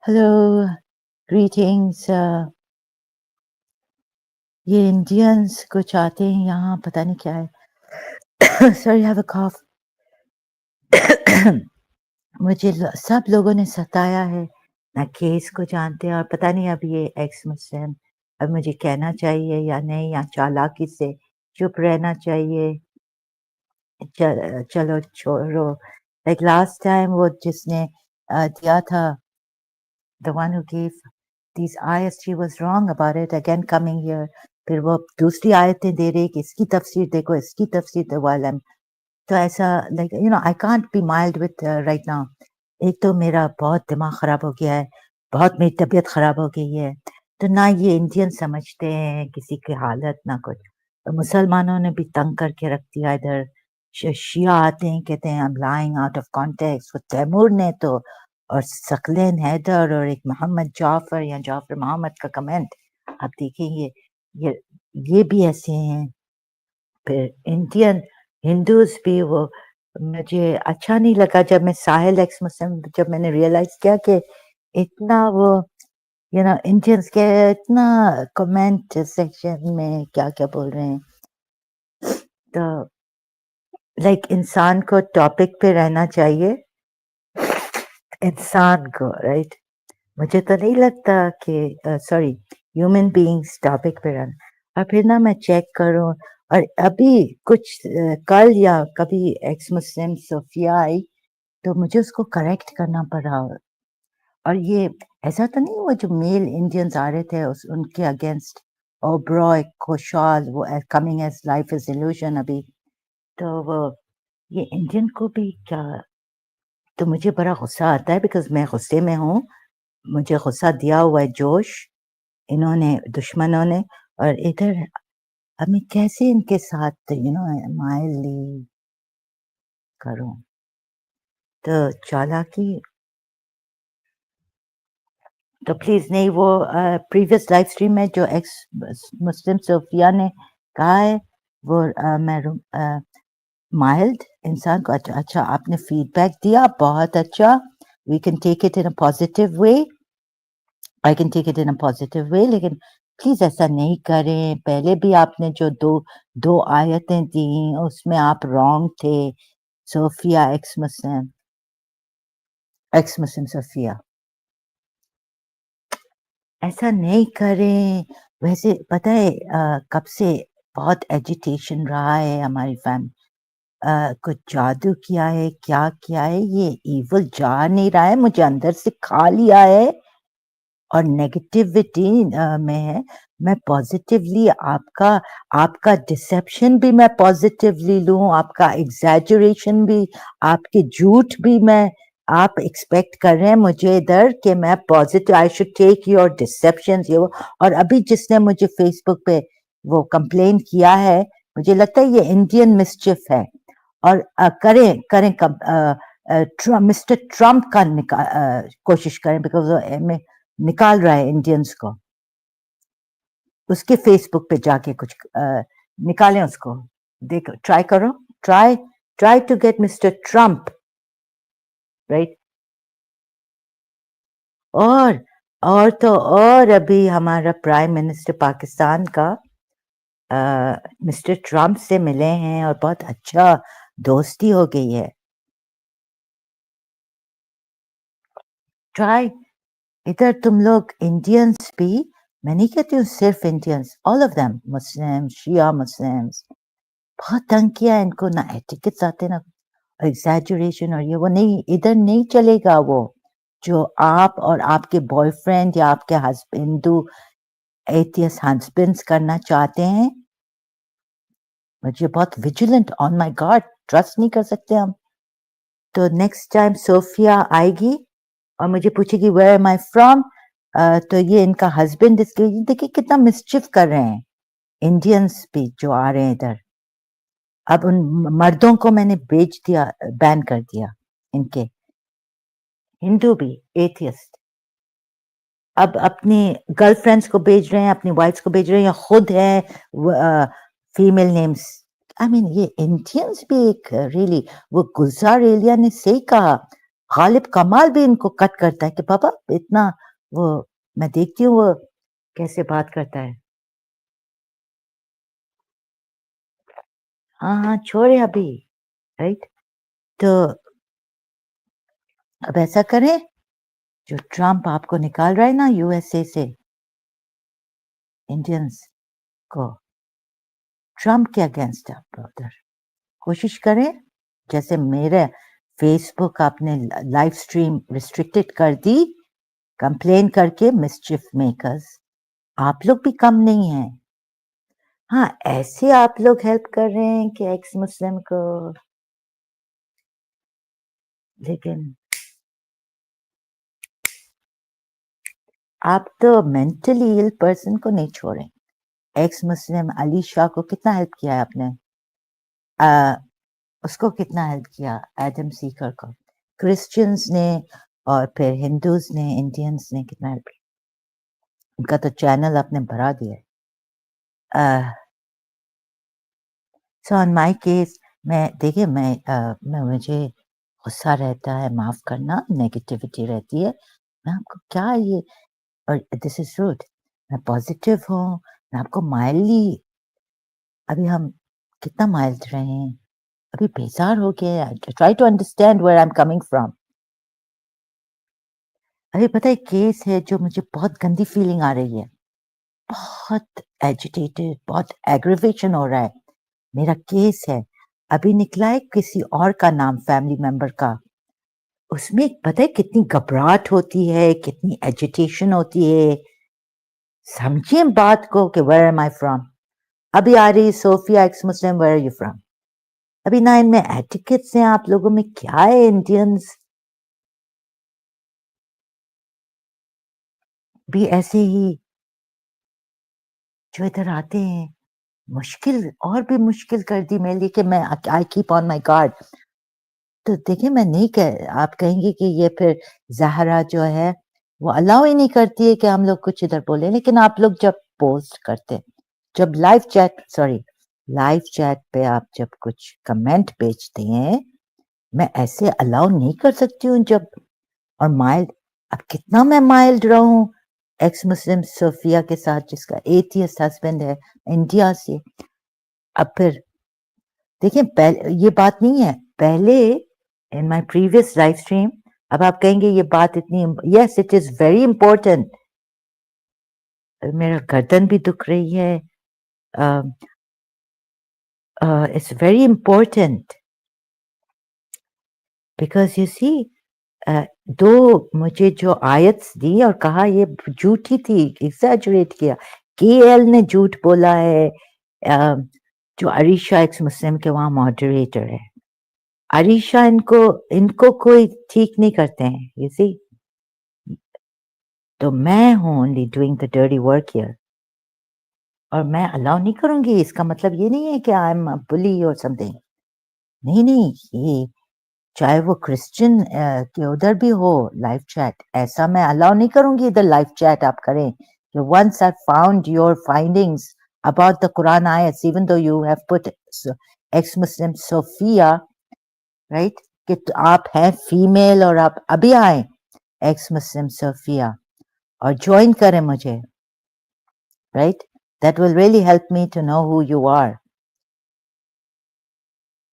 Hello, greetings. ये Indians कुछ आते हैं यहाँ पता नहीं क्या है सॉरी हैव अ कॉफ मुझे सब लोगों ने सताया है ना केस को जानते हैं और पता नहीं अब ये एक्स मुस्लिम अब मुझे कहना चाहिए या नहीं या चालाकी से चुप रहना चाहिए चलो छोड़ो लाइक लास्ट टाइम वो जिसने दिया था the one who gave these ayats, she was wrong about it. Again, coming here, फिर वो दूसरी आयतें दे रही कि इसकी तफसीर देखो, इसकी तफसीर दो while I'm तो ऐसा like you know I can't be mild with right now. एक तो मेरा बहुत दिमाग खराब हो गया है, बहुत मेरी तबीयत खराब हो गई है, तो ना ये इंडियन समझते हैं किसी की हालत ना कुछ। तो मुसलमानों ने भी तंग करके रख दिया इधर। शिया आते हैं कहते हैं I am lying out of context. वो तैमूर ने तो और सकलेन हैदर और एक मोहम्मद जाफर या जाफर मोहम्मद का कमेंट आप देखेंगे ये भी ऐसे हैं। फिर इंडियन हिंदूज भी वो मुझे अच्छा नहीं लगा जब मैं साहिल एक्स मुस्लिम जब मैंने रियलाइज किया कि इतना वो यू नो इंडियंस के इतना कमेंट सेक्शन में क्या क्या बोल रहे हैं तो लाइक इंसान को टॉपिक पे रहना चाहिए इंसान को राइट मुझे तो नहीं लगता कि सॉरी ह्यूमन बीइंग्स टॉपिक पे रहना और फिर ना मैं चेक करूं और अभी कुछ कल या कभी एक्स मुस्लिम सोफिया आई तो मुझे उसको करेक्ट करना पड़ा और ये ऐसा तो नहीं वो जो मेल इंडियंस आ रहे थे उनके अगेंस्ट ओब्रॉय खुशहाल वो coming age life is illusion अभी तो वो ये इंडियन को भी क्या तो मुझे बड़ा गुस्सा आता है बिकॉज मैं गुस्से में हूँ मुझे गुस्सा दिया हुआ है जोश इन्होंने दुश्मनों ने और इधर अब मैं कैसे इनके साथ यू नो माइल्डली करूं तो चालाकी तो प्लीज नहीं वो प्रीवियस लाइव स्ट्रीम में जो एक्स मुस्लिम सोफिया ने कहा है वो मैं माइल्ड इंसान को अच्छा आपने फीडबैक दिया बहुत अच्छा we can take it in a positive way I can take it in a positive way लेकिन प्लीज ऐसा नहीं करें पहले भी आपने जो दो आयतें दी उसमें आप रॉन्ग थे सोफिया एक्स मुस्लिम सोफिया ऐसा नहीं करें वैसे पता है कब से बहुत एजिटेशन रहा है हमारी कुछ जादू किया है क्या किया है ये इवल जा नहीं रहा है मुझे अंदर से खा लिया है और नेगेटिविटी में है मैं पॉजिटिवली आपका डिसेप्शन भी मैं पॉजिटिवली लूं आपका एग्जैजरेशन भी आपके झूठ भी मैं आप एक्सपेक्ट कर रहे हैं मुझे इधर कि मैं positive I should take your deception ये वो और अभी जिसने मुझे फेसबुक पे वो कंप्लेन किया है मुझे लगता है ये इंडियन मिस्चिफ है और करें करें मिस्टर ट्रम्प का कोशिश करें बिकॉज निकाल रहा है इंडियंस को उसके फेसबुक पे जाके कुछ निकालें उसको देखो ट्राई करो try to get mister Trump right और तो और अभी हमारा प्राइम मिनिस्टर पाकिस्तान का मिस्टर ट्रम्प से मिले हैं और बहुत अच्छा दोस्ती हो गई है ट्राई इधर तुम लोग इंडियंस भी मैं नहीं कहती हूँ सिर्फ Indians all of them Muslim Shia Muslims बहुत तंग किया इनको ना एटिकेट्स आते ना एग्जैजरेशन और ये वो नहीं इधर नहीं चलेगा वो जो आप और आपके बॉयफ्रेंड या आपके हिंदू एथियस हस्बैंड्स करना चाहते हैं मुझे बहुत vigilant on my God trust नहीं कर सकते हम तो नेक्स्ट टाइम सोफिया आएगी और मुझे पूछेगी वेयर एम आई फ्रॉम तो ये इनका हस्बैंड इसके देखिए कितना मिसचिफ कर रहे हैं इंडियंस भी जो आ रहे हैं इधर अब उन मर्दों को मैंने बेच दिया बैन कर दिया इनके हिंदू भी एथियस्ट अब अपनी गर्लफ्रेंड्स को भेज रहे हैं अपनी वाइफ्स को भेज रहे हैं या खुद है फीमेल नेम्स आई मीन ये इंडियंस भी एक रियली वो गुलजार एलिया ने सही कहा غالب کمال بھی ان کو کٹ کرتا ہے کہ بابا اتنا وہ میں دیکھتی ہوں وہ کیسے بات کرتا ہے. ہاں چھوڑے ابھی رائٹ. تو اب ایسا کریں جو ٹرمپ آپ کو نکال رہا ہے نا یو ایس اے سے انڈینس کو ٹرمپ کے اگینسٹ آپ ادھر کوشش کریں جیسے میرے فیس بک آپ نے لائف سٹریم ریسٹرکٹڈ کر دی کمپلین کر کے مسچیف میکرز آپ لوگ بھی کم نہیں ہیں. ہاں ایسے آپ لوگ ہیلپ کر رہے ہیں کہ ایکس مسلم کو لیکن آپ تو مینٹلی ایل پرسن کو نہیں چھوڑیں. ایکس مسلم علی شاہ کو کتنا ہیلپ کیا ہے آپ نے اس کو کتنا ہیلپ کیا ایڈم سیکر کو کرسچنز نے اور پھر ہندوز نے انڈینز نے کتنا ہیلپ کیا. ان کا تو چینل آپ نے بھرا دیا ہے. سو آن مائی کیس میں دیکھیے میں مجھے غصہ رہتا ہے معاف کرنا نیگیٹیوٹی رہتی ہے میں آپ کو کیا یہ اور دس از روڈ میں پازیٹیو ہوں میں آپ کو مائلڈلی ابھی ہم کتنا مائلڈ رہے ہیں ابھی بیزار ہو گیا try to understand where I am coming from. ابھی پتہ ہے کیس ہے جو مجھے بہت گندی فیلنگ آ رہی ہے بہت ایجیٹیٹڈ بہت ایگریویشن ہو رہا ہے. میرا کیس ہے ابھی نکلا ہے کسی اور کا نام فیملی ممبر کا اس میں پتہ ہے کتنی گھبراہٹ ہوتی ہے کتنی ایجیٹیشن ہوتی ہے. سمجھیں بات کو کہ ویئر ایم آئی فرام. ابھی آ رہی Sofia ex Muslim where you from. ابھی نہ ان میں ایٹیکٹس ہیں آپ لوگوں میں کیا ہے انڈینز بھی ایسے ہی جو ادھر آتے ہیں مشکل اور بھی مشکل کر دی میرے لیے کہ میں I keep on my guard. تو دیکھیں میں نہیں آپ کہیں گے کہ یہ پھر زہرا جو ہے وہ الاؤ ہی نہیں کرتی ہے کہ ہم لوگ کچھ ادھر بولیں لیکن آپ لوگ جب پوسٹ کرتے جب لائیو چیٹ پہ آپ جب کچھ کمنٹ بیچتے ہیں میں ایسے الاؤ نہیں کر سکتی ہوں جب اور مائلڈ اب کتنا میں مائلڈ رہوں ایکس مسلم صوفیہ کے ساتھ جس کا ایتھیسٹ ہسبینڈ ہے انڈیا سے. اب پھر دیکھیں یہ بات نہیں ہے پہلے in my previous live stream اب آپ کہیں گے یہ بات اتنی yes it is very important میرا گردن بھی دکھ رہی ہے it's very important because you see دو مجھے جو آیتس دی اور کہا یہ جھوٹی تھی ایگزیجریٹ کیا کے ایل نے جھوٹ بولا ہے جو عریشہ ایکس مسلم کے وہاں ماڈریٹر ہے عریشہ ان کو کوئی ٹھیک نہیں کرتے ہیں you see تو میں ہوں only doing the dirty work here اور میں الاؤ نہیں کروں گی اس کا مطلب یہ نہیں ہے کہ آئی ایم بلی اور سم تھنگ نہیں یہ چاہے وہ کرسچن کے ادھر بھی ہو لائف چیٹ ایسا میں الاؤ نہیں کروں گی ادھر لائف چیٹ آپ کریں کہ once I found your findings about the Quran ayats even though you have put ex-Muslim Sophia right کہ آپ ہیں فیمیل اور آپ ابھی آئیں ایکس مسلم صوفیہ اور جوائن کریں مجھے right that will really help me to know who you are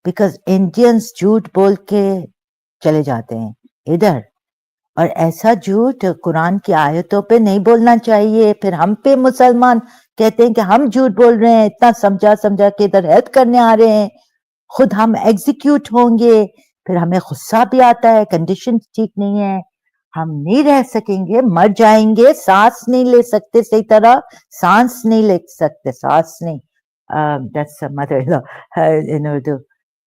because Indians جھوٹ بول کے چلے جاتے ہیں ادھر اور ایسا جھوٹ قرآن کی آیتوں پہ نہیں بولنا چاہیے پھر ہم پہ مسلمان کہتے ہیں کہ ہم جھوٹ بول رہے ہیں اتنا سمجھا کے ادھر ہیلپ کرنے آ رہے ہیں خود ہم ایگزیکیوٹ ہوں گے پھر ہمیں غصہ بھی آتا ہے کنڈیشن ٹھیک نہیں ہے ہم نہیں رہ سکیں گے مر جائیں گے سانس نہیں لے سکتے صحیح طرح سانس نہیں لے سکتے سانس نہیں that's a mother in Urdu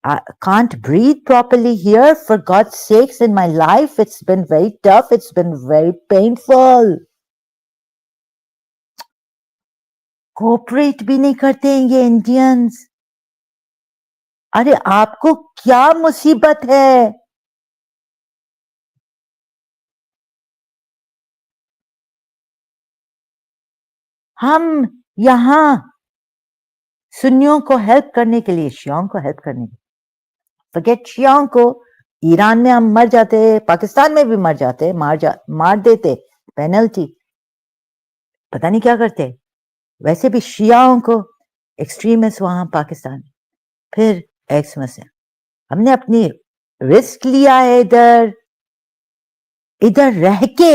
I can't breathe properly here for God's sakes in my life it's been very tough it's been very painful cooperate بھی نہیں کرتے ہیں یہ انڈینز ارے آپ کو کیا مصیبت ہے ہم یہاں سنیوں کو ہیلپ کرنے کے لیے شیعوں کو ہیلپ کرنے کے لیے forget شیعوں کو ایران میں ہم مر جاتے, پاکستان میں بھی مر جاتے, مار دیتے, پینلٹی, پتہ نہیں کیا کرتے. ویسے بھی شیعوں کو ایکسٹریمسٹ وہاں پاکستان, پھر ایکس مسلم. ہم نے اپنی رسک لیا ہے ادھر رہ کے.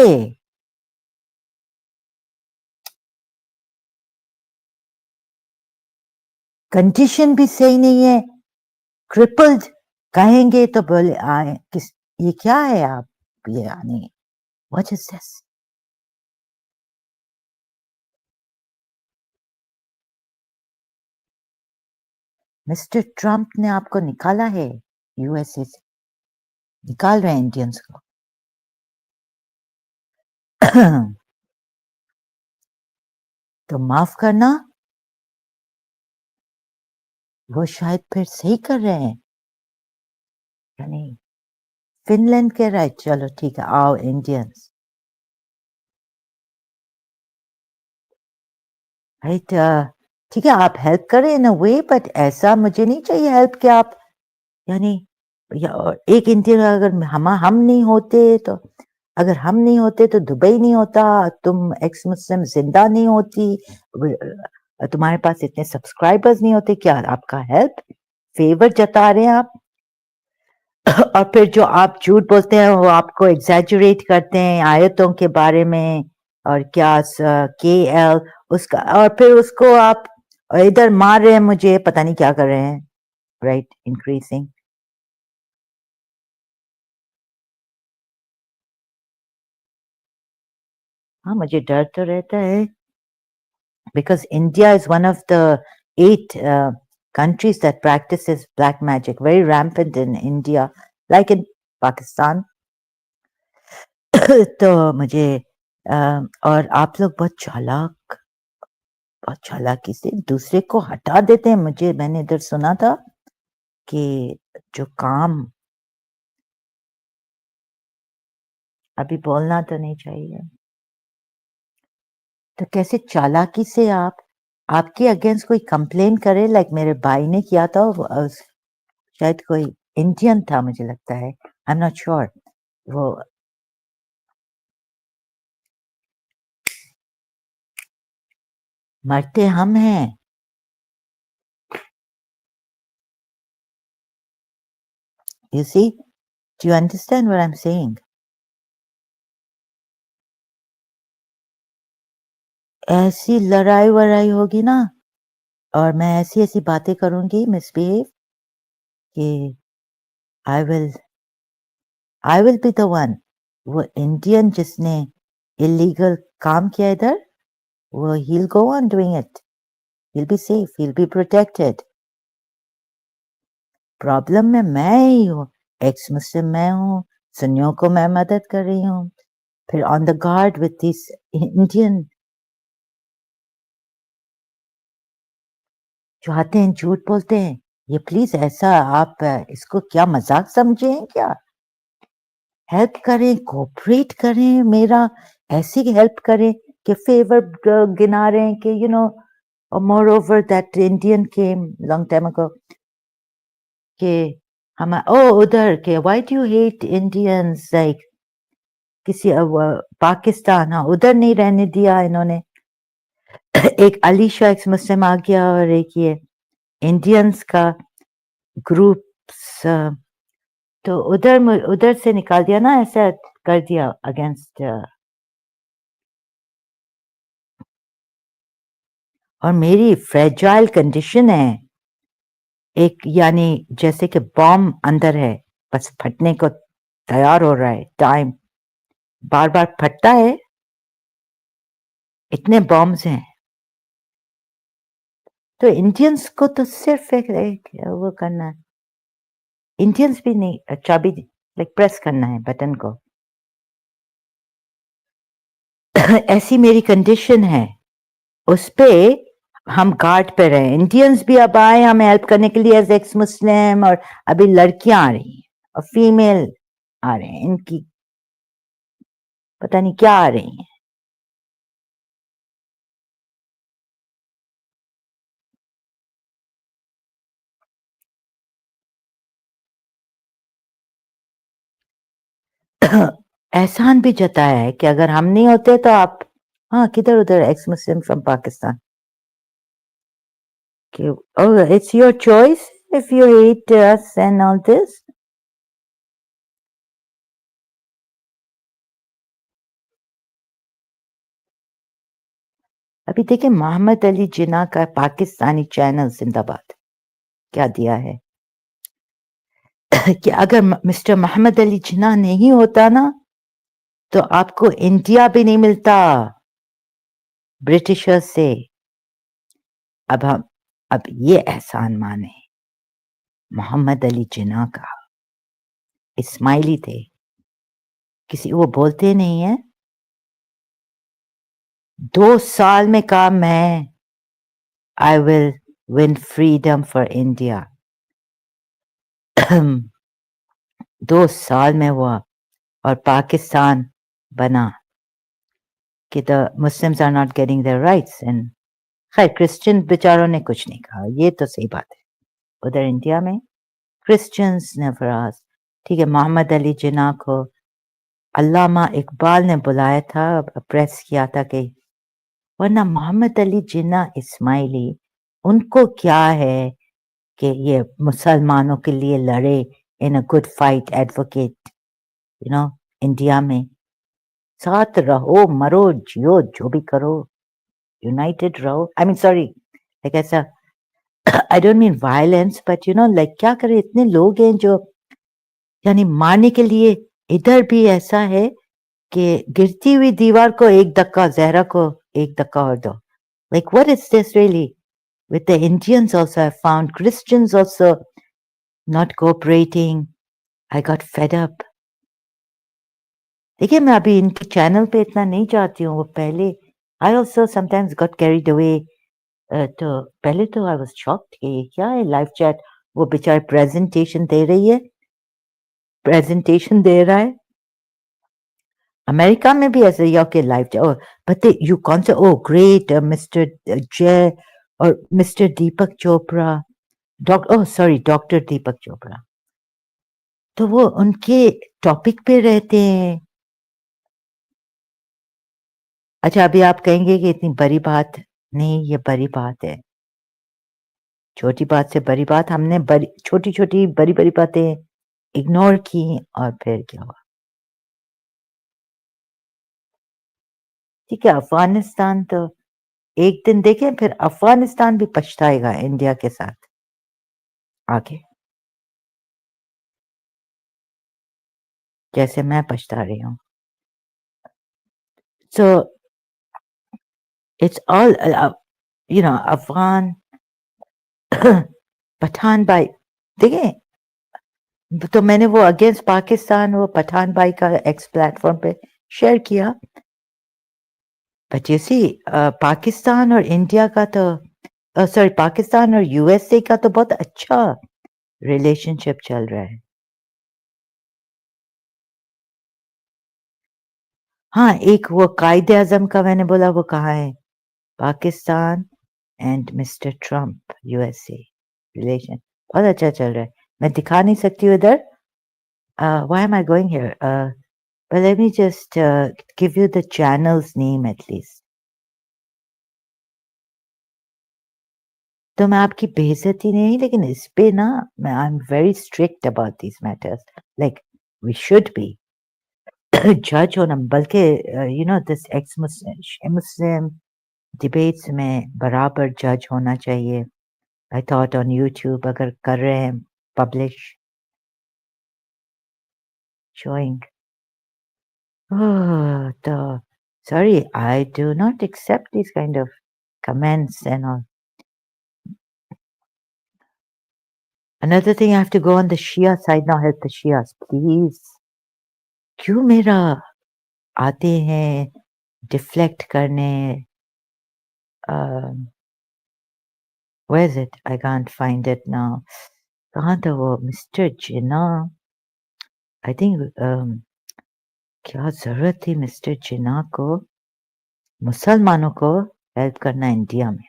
کنڈیشن بھی صحیح نہیں ہے, کرپلڈ کہیں گے تو بولے یہ کیا ہے آپ, یہ یعنی what is this. Mister Trump نے آپ کو نکالا ہے یو ایس اے سے, نکال رہے ہیں انڈینس کو. تو معاف کرنا, وہ شاید پھر صحیح کر رہے ہیں. یعنی فن لینڈ کہہ رہا ہے چلو ٹھیک ہے آؤ انڈینس. رائٹ, ٹھیک ہے آپ ہیلپ کریں ان اے وے, بٹ ایسا مجھے نہیں چاہیے ہیلپ کہ آپ یعنی ایک انڈین اگر ہم نہیں ہوتے تو, اگر ہم نہیں ہوتے تو دبئی نہیں ہوتا, تم ایکس مسلم زندہ نہیں ہوتی, تمہارے پاس اتنے سبسکرائبرز نہیں ہوتے, کیا آپ کا ہیلپ فیور جتا رہے ہیں آپ. اور پھر جو آپ جھوٹ بولتے ہیں وہ آپ کو ایگزیجریٹ کرتے ہیں آیتوں کے بارے میں, اور کیا کے ایل اس کا, اور پھر اس کو آپ ادھر مار رہے ہیں مجھے, پتہ نہیں کیا کر رہے ہیں. Right, increasing. ہاں مجھے ڈر تو رہتا ہے, because India is one of the 8 countries that practices black magic, very rampant in India, like in Pakistan. تو مجھے اور آپ لوگ بہت چالاکی سے دوسرے کو ہٹا دیتے ہیں. میں نے ادھر سنا تھا کہ جو کام ابھی بولنا تو نہیں چاہیے, تو کیسے چالاکی سے آپ کے اگینسٹ کوئی کمپلین کرے, لائک میرے بھائی نے کیا تھا, شاید کوئی انڈین تھا مجھے لگتا ہے, آئی ایم ناٹ شیور. وہ مرتے ہم ہیں. You see, do you understand what I'm saying? ایسی لڑائی وڑائی ہوگی نا, اور میں ایسی باتیں کروں گی مس بہیو, کہ I will be the one. وہ انڈین جس نے illegal کام کیا ادھر, وہ he'll go on doing it. He'll be safe. He'll be protected. Problem میں ہی ہوں, ایکس مسلم میں ہوں, سنیوں کو میں مدد کر رہی ہوں, پھر آن دا گارڈ وتھ دس انڈین جو آتے ہیں جھوٹ بولتے ہیں. یہ پلیز ایسا آپ اس کو کیا مذاق سمجھے ہیں کیا؟ ہیلپ کریں, کوپریٹ کریں, میرا ایسی ہیلپ کریں کہ فیور گنا رہے ہیں کہ you know moreover that Indian came long time ago, کہ ہم ادھر کہ why do you hate Indians, like کسی پاکستان, ہاں ادھر نہیں رہنے دیا انہوں نے. ایک علی شاہ ایکس مسلم آ گیا, اور ایک یہ انڈینس کا گروپس, تو ادھر سے نکال دیا نا, ایسا کر دیا اگینسٹ. اور میری فریجائل کنڈیشن ہے ایک, یعنی جیسے کہ بام اندر ہے, بس پھٹنے کو تیار ہو رہا ہے, ٹائم بار بار پھٹتا ہے, اتنے بامز ہیں. تو انڈینس کو تو صرف ایک وہ کرنا ہے, انڈینس بھی نہیں, چابی لائک پریس کرنا ہے بٹن کو. ایسی میری کنڈیشن ہے, اس پہ ہم گارڈ پہ رہے. انڈینس بھی اب آئے ہمیں ہیلپ کرنے کے لیے ایز ایکس مسلم, اور ابھی لڑکیاں آ رہی ہیں اور فیمیل آ رہے ہیں, ان کی پتہ نہیں کیا آ رہی ہیں. एहसान भी जताया है कि अगर हम नहीं होते तो आप हाँ किधर उधर एक्स मुस्लिम फ्रॉम पाकिस्तान कि oh it's your choice if you hate us and all this. अभी देखिए मोहम्मद अली जिन्ना का पाकिस्तानी चैनल जिंदाबाद क्या दिया है कि अगर मिस्टर मोहम्मद अली जिन्ना नहीं होता ना तो आपको इंडिया भी नहीं मिलता ब्रिटिशर्स से अब ये एहसान माने मोहम्मद अली जिन्ना का इस्माइली थे किसी वो बोलते नहीं है 2 साल में कहा मैं I will win freedom for India 2 साल में हुआ और पाकिस्तान बना कि the Muslims are not getting their rights and खैर क्रिश्चियन बेचारों ने कुछ नहीं कहा ये तो सही बात है उधर इंडिया में क्रिश्चियंस ने फराज ठीक है मोहम्मद अली जिन्ना को अल्लामा इकबाल ने बुलाया था प्रेस किया था कि वरना मोहम्मद अली जिन्ना इस्माइली उनको क्या है कि ये मुसलमानों के लिए लड़े in a good fight advocate you know India में साथ रहो मरो जियो जो भी करो यूनाइटेड रहो आई मीन सॉरी लाइक ऐसा I don't mean violence but you know like क्या करे इतने लोग हैं जो यानी मारने के लिए इधर भी ऐसा है कि गिरती हुई दीवार को एक धक्का जहरा को एक धक्का और दो like what is this really with the Indians also I found Christians also not cooperating I got fed up देखिए मैं अभी इनके चैनल पे इतना नहीं चाहती हूँ वो पहले I also sometimes got carried away तो पहले तो I was shocked कि ये क्या है लाइव चैट वो बेचारे प्रेजेंटेशन दे रही है प्रेजेंटेशन दे रहा है अमेरिका में भी ऐसे ही okay live chat but you कौन सा ओ ग्रेट मिस्टर जय और मिस्टर दीपक चोपड़ा डॉक्टर दीपक चोपड़ा तो वो उनके टॉपिक पे रहते हैं अच्छा अभी आप कहेंगे कि इतनी बड़ी बात नहीं ये बड़ी बात है छोटी बात से बड़ी बात हमने बड़ी छोटी छोटी बड़ी बड़ी बातें इग्नोर की और फिर क्या हुआ ठीक है अफगानिस्तान तो एक दिन देखें फिर अफगानिस्तान भी पछताएगा इंडिया के साथ आगे जैसे मैं पछता रही हूँ so it's all you know Afghan Pathan भाई देखें तो मैंने वो अगेंस्ट पाकिस्तान वो पठान भाई का एक्स प्लेटफॉर्म पे शेयर किया बट यू सी पाकिस्तान और इंडिया का तो सॉरी पाकिस्तान और यूएसए का तो बहुत अच्छा रिलेशनशिप चल रहा है हाँ एक वो कायदे आजम का मैंने बोला वो कहाँ है Pakistan and mister Trump USA relation बहुत अच्छा चल रहा है मैं दिखा नहीं सकती हूँ इधर why am I going here but let me just give you the channel's name at least तो मैं आपकी बेइज्जती नहीं लेकिन इस पे ना मैं I am very strict about this matters like we should be जज होना बल्कि you know this ex Muslim debates में बराबर जज होना चाहिए आई थॉट ऑन यूट्यूब अगर कर रहे हैं पब्लिश showing तो sorry I do not accept these kind of comments and all another thing I have to go on the Shia side now help the Shias please क्यों मेरा आते हैं deflect करने where is it I can't find it now कहाँ था वो mister Jinnah I think क्या जरूरत थी मिस्टर जिन्ना को मुसलमानों को हेल्प करना इंडिया में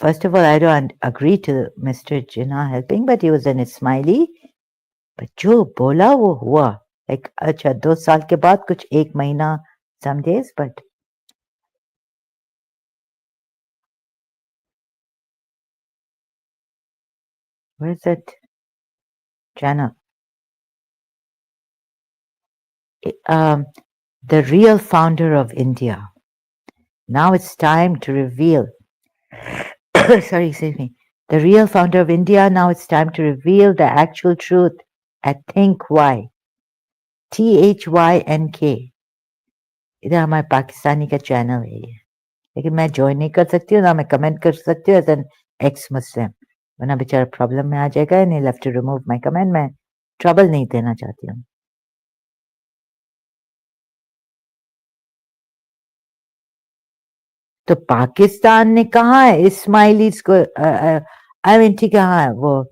first of all I don't agree to mister Jinnah helping but he was an smiley but जो बोला वो हुआ लाइक अच्छा 2 साल के बाद कुछ 1 महीना some days, but where's that channel? Um, the real founder of India. Now it's time to reveal. Sorry, excuse me. The real founder of India. Now it's time to reveal the actual truth at Think Why. THYNK. इधर हमारे पाकिस्तानी का channel है ये, लेकिन मैं join नहीं कर सकती हूँ, ना मैं कमेंट कर सकती हूँ एज एन एक्स मुस्लिम, वरना बेचारा प्रॉब्लम में आ जाएगा and he'll have to remove my comment. मैं ट्रबल नहीं देना चाहती हूँ. तो पाकिस्तान ने कहा है इस्माइलीज को, आई मीन ठीक है, हाँ वो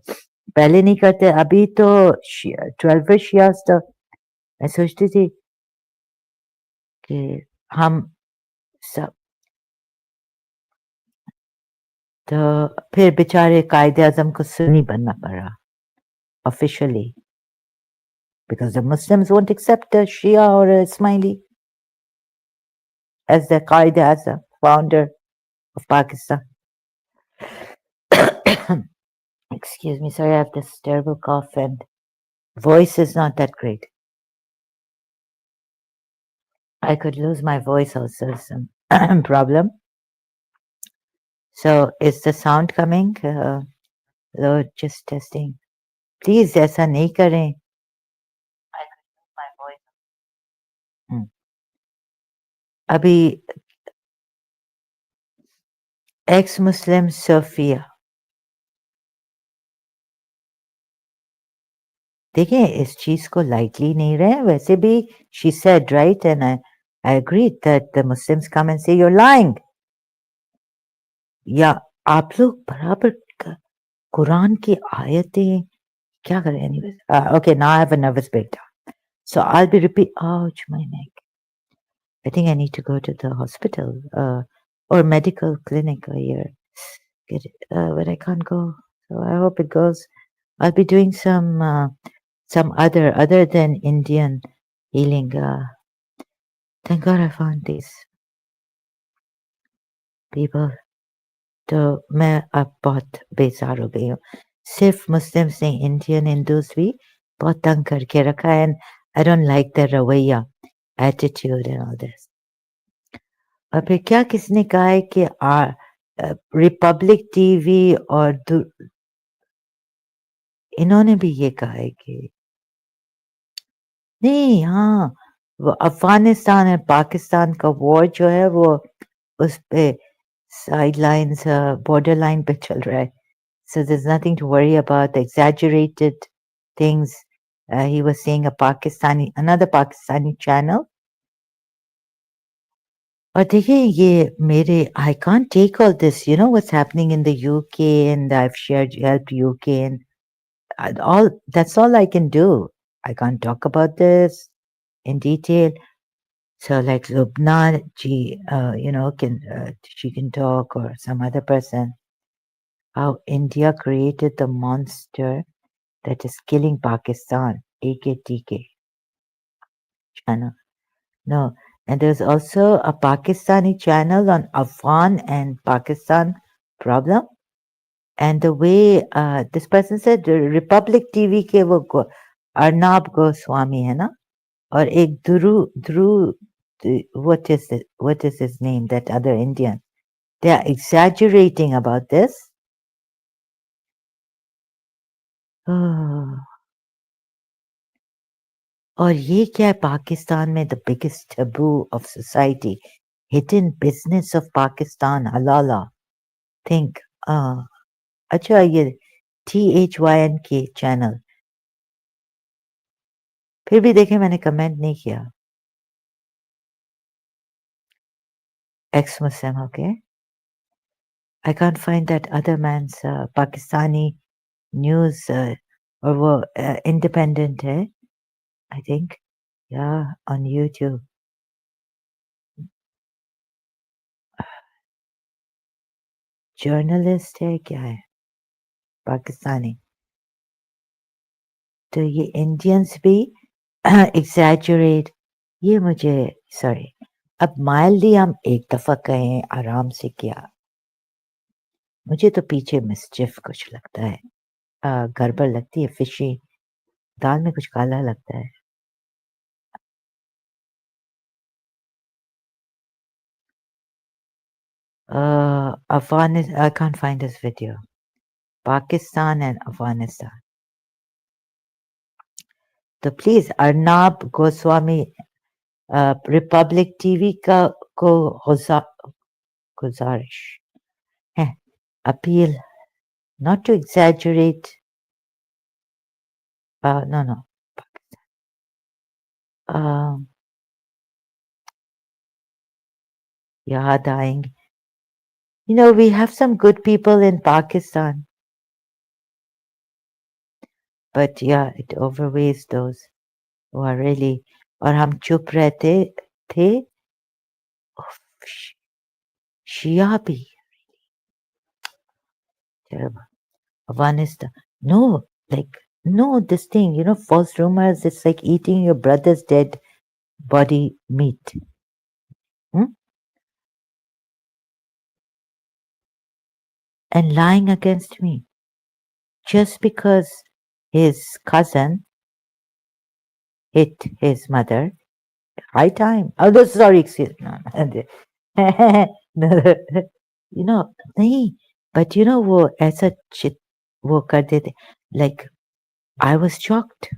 पहले नहीं करते, अभी तो 12 शियास, तो मैं सोचती थी कि हम सब, तो फिर बेचारे कायदे आजम को सुन्नी बनना पड़ा officially because the Muslims won't accept a Shia or a Ismaili as the Qaeda, as the founder of Pakistan. Excuse me, sorry, I have this terrible cough and voice is not that great. I could lose my voice also, some problem. So is the sound coming? Lord, just testing. Please ऐसा नहीं करें. I could lose my voice. अभी ex Muslim Sophia. देखिए इस चीज को lightly नहीं रहे, वैसे भी she said, right, and I agreed that the Muslims come and say you're lying. या आप लोग बराबर कुरान की आयतें क्या करें? Anyways, okay, now I have a nervous breakdown. So I'll be ouch, my neck. I think I need to go to the hospital or medical clinic here. But I can't go. So I hope it goes. I'll be doing some other than Indian healing. Thank God I found these people. तो मैं अब बहुत बेजार हो गई हूँ. सिर्फ Muslims नहीं, इंडियन हिंदूज भी बहुत तंग करके रखा है, and I don't like the रवैया, एटीट्यूड एंड ऑल दिस. और फिर क्या किसने कहा है कि रिपब्लिक टीवी और इन्होंने भी ये कहा है कि नहीं, हाँ, वो अफगानिस्तान और पाकिस्तान का वॉर जो है वो उस पे साइड लाइन्स बॉर्डर लाइन पे चल रहा है. So there's nothing to worry about the exaggerated things. He was saying another Pakistani channel. और देखिए ये मेरे, I can't take all this, you know what's happening in the UK, and I've helped UK, and that's all I can do. I can't talk about this in detail. So like Lubna, she can talk, or some other person, how India created the monster that is killing Pakistan, AKTK channel. No, and there's also a Pakistani channel on Afghan and Pakistan problem. And the way this person said, Republic TV के वो अर्नाब गोस्वामी है ना, और एक ध्रुव, what is his name, that other Indian, they are exaggerating about this. और ये क्या है पाकिस्तान में, the biggest taboo of society, hidden business of Pakistan, halala. Think, अच्छा ये THYNK channel. फिर भी देखें मैंने कमेंट नहीं किया. Ex-Muslim, okay. I can't find that other man's Pakistani news or वो independent है, I think. Yeah, on YouTube. Journalist है क्या है पाकिस्तानी. तो ये इंडियंस भी एग्जैजरेट ये मुझे सॉरी अब माइल्डली हम एक दफा कहें आराम से किया मुझे तो पीछे मिस्चिफ कुछ लगता है गड़बड़ लगती है फिशी दाल में कुछ काला लगता है Afghanistan I can't find this video Pakistan and Afghanistan तो please Arnab Goswami Republic TV का को गुजारिश है appeal not to exaggerate no याद आएंगे you know we have some good people in Pakistan but yeah it overweighs those who are really और हम चुप रहते थे शिया भी terrible Afghanistan no like no this thing you know false rumors it's like eating your brother's dead body meat hmm? and lying against me just because his cousin hit his mother high time oh sorry excuse no, no, you know nahi but you know वो ऐसा वो कर देते like I was shocked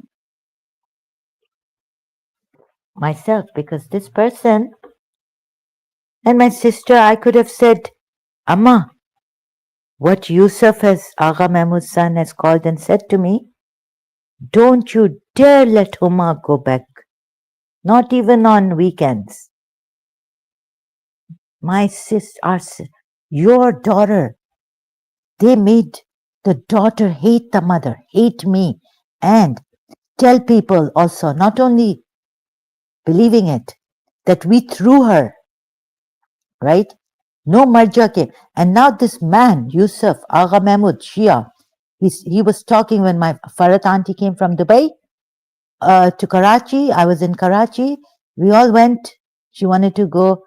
myself because this person and my sister I could have said Amma what Yusuf has Agha Mahmud's son has called and said to me don't you dare let Huma go back not even on weekends my sister your daughter they made the daughter hate the mother hate me and tell people also not only believing it that we threw her right no marja came and now this man Yusuf Agha Mahmud Shia he was talking when my Farhat auntie came from Dubai to Karachi I was in Karachi we all went she wanted to go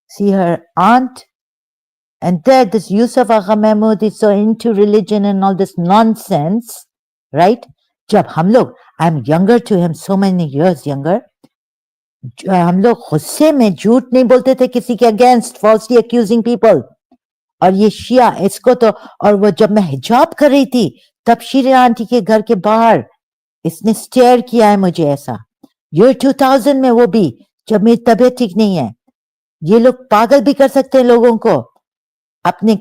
see her aunt and there this Yusuf Agha Mahmud is so into religion and all this nonsense right jab hum log I'm younger to him so many years younger हम लोग गुस्से में झूठ नहीं बोलते थे किसी के अगेंस्ट फॉल्सली अक्यूजिंग पीपल और ये शिया इसको तो और वो जब मैं हिजाब कर रही थी तब शीरा आंटी के घर के बाहर इसने स्टेयर किया है मुझे ऐसा ईयर 2000 में वो भी जब मेरी तबीयत ठीक नहीं है ये लोग पागल भी कर सकते हैं लोगों को अपने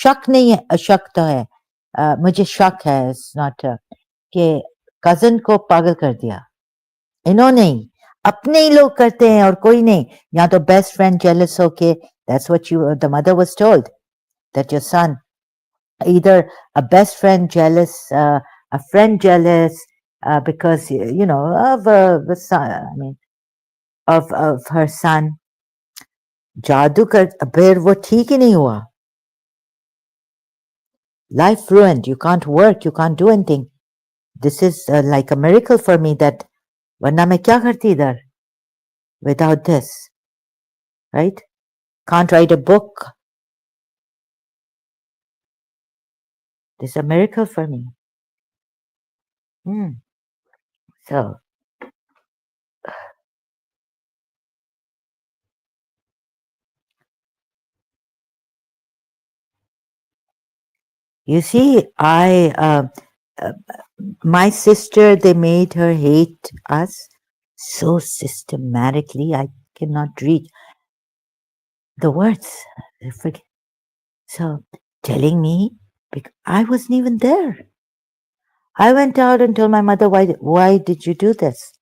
शक नहीं है शक तो है मुझे शक है नॉट कि कजन को पागल कर दिया इन्होंने ही अपने ही लोग करते हैं और कोई नहीं या तो बेस्ट फ्रेंड जेलस होके that's what the mother was told that your son either a best friend jealous a friend jealous because you know of the son I mean of her son जादू कर फिर वो ठीक ही नहीं हुआ life ruined you can't work you can't do anything this is like a miracle for me that वरना मैं क्या करती इधर without this right can't write a book this is a miracle for me so you see my sister they made her hate us so systematically I cannot read the words I forget. So telling me I wasn't even there I went out and told my mother why did you do this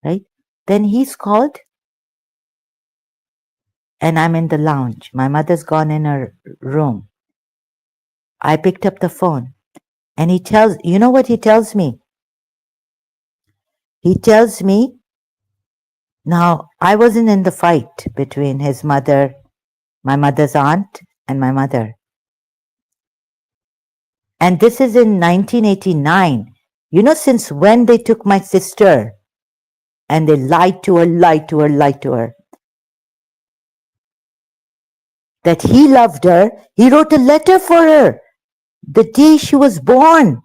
right then he's called and I'm in the lounge my mother's gone in her room I picked up the phone and he tells you know what he tells me now I wasn't in the fight between his mother my mother's aunt and my mother and this is in 1989 You know, since when they took my sister, and they lied to her, lied to her, lied to her. That he loved her, he wrote a letter for her the day she was born.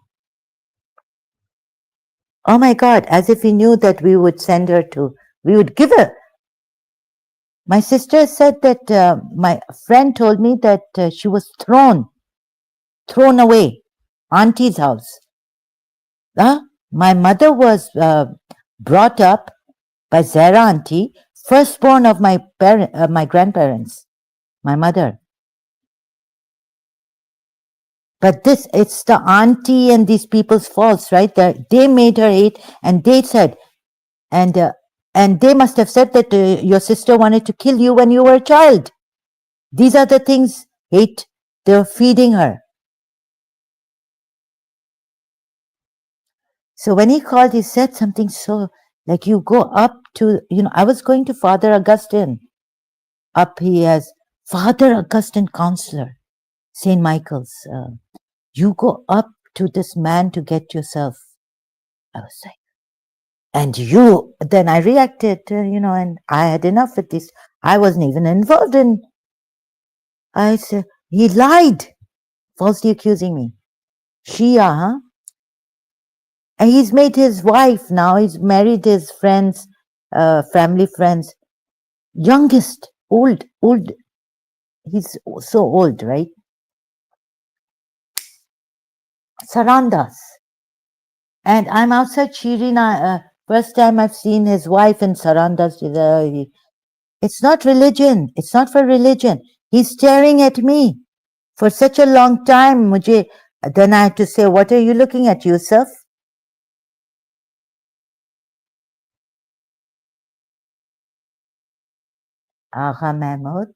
Oh my God, as if he knew that we would send her to, we would give her. My sister said that my friend told me that she was thrown away, auntie's house. My mother was brought up by Zara auntie, firstborn of my grandparents, my mother. But it's the auntie and these people's faults, right? They made her hate, and they said, and they must have said that your sister wanted to kill you when you were a child. These are the things hate they're feeding her. So when he called, he said something so like, you go up to, I was going to Father Augustine. Up he has Father Augustine Counselor, St. Michael's. You go up to this man to get yourself. I was like, and then I reacted, and I had enough with this. I wasn't even involved in. I said, he lied, falsely accusing me. Shia, huh? And he's made his wife now. He's married his friends, family friends. Youngest, old. He's so old, right? Sarandas. And I'm outside Shirina. First time I've seen his wife in Sarandas. It's not religion. It's not for religion. He's staring at me for such a long time. Then I had to say, what are you looking at, Yusuf? Agha Mahmud.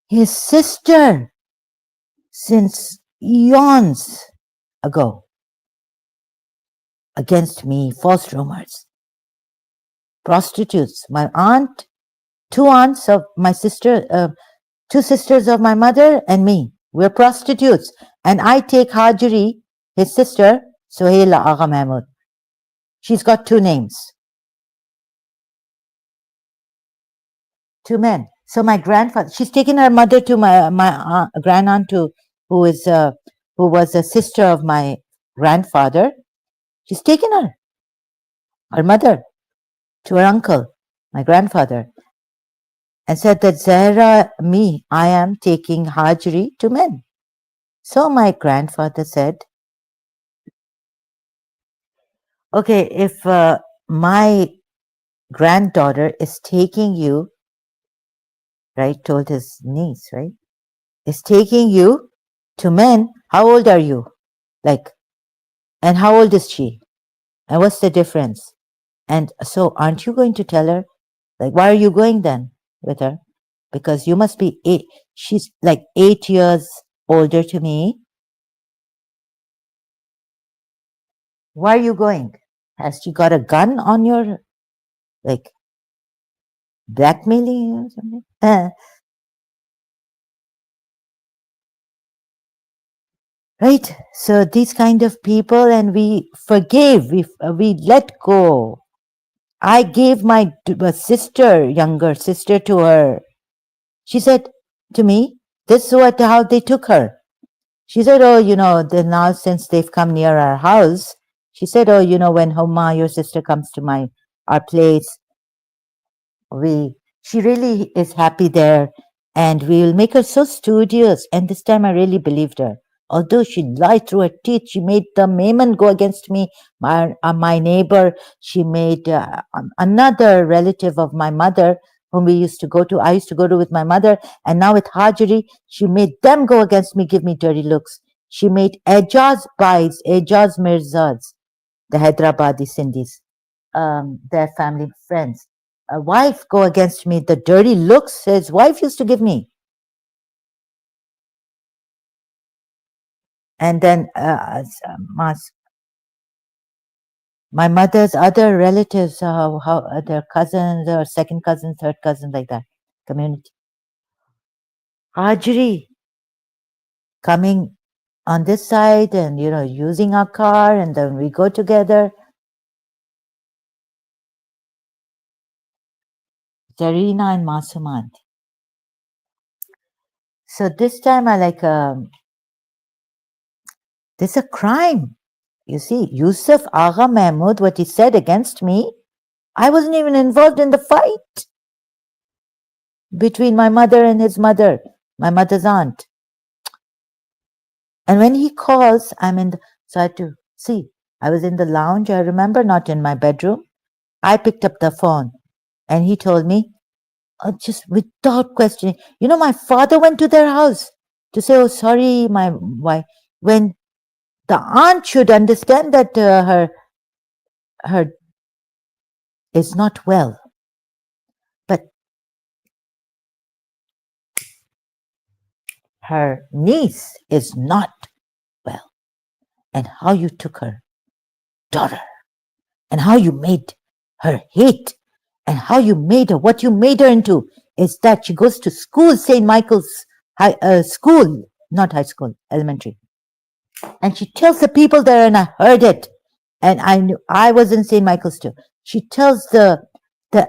His sister, since eons ago, against me, false rumors. Prostitutes. My aunt, two aunts of my sister, two sisters of my mother, and me. We're prostitutes. And I take Hajri, his sister, Sohaila Agha Mahmud. She's got two names. Two men. So my grandfather, she's taken her mother to my grand aunt who was a sister of my grandfather. She's taken her mother, to her uncle, my grandfather, and said that Zahra, I am taking Hajri to men. So my grandfather said, okay, if my granddaughter is taking you, right, told his niece, right, is taking you to men, how old are you? Like, and how old is she? And what's the difference? And so aren't you going to tell her? Like, why are you going then with her? Because you must be she's like 8 years older to me. Why are you going? Has she got a gun on your, like, blackmailing you or something? Right? So these kind of people, and we forgave, we let go. I gave my younger sister to her. She said to me, this is how they took her. She said, oh, now since they've come near our house, she said, oh, when Homa, your sister, comes to our place, she really is happy there, and we'll make her so studious. And this time I really believed her. Although she lied through her teeth, she made the Maimon go against me, my neighbor. She made another relative of my mother, whom I used to go to with my mother, and now with Hajri, she made them go against me, give me dirty looks. She made Ejaz Mirzas, the Hyderabadi Sindhis, their family friends. A wife go against me, the dirty looks his wife used to give me. And then my mother's other relatives, their cousins or second cousin, third cousin, like that, community. Hajri coming on this side and, using our car, and then we go together. Zarina and Masumant. So this time I this is a crime. You see, Yusuf Agha Mahmud, what he said against me, I wasn't even involved in the fight between my mother and his mother, my mother's aunt. And when he calls, so I had to see, I was in the lounge, I remember, not in my bedroom. I picked up the phone and he told me, just without questioning, my father went to their house to say, oh, sorry, my wife, when the aunt should understand that her is not well. But her niece is not well. And how you took her daughter, and how you made her hate, and how you made her, what you made her into, is that she goes to school, St. Michael's school, not high school, elementary. And she tells the people there, and I heard it, and I knew I was in St. Michael's too. She tells the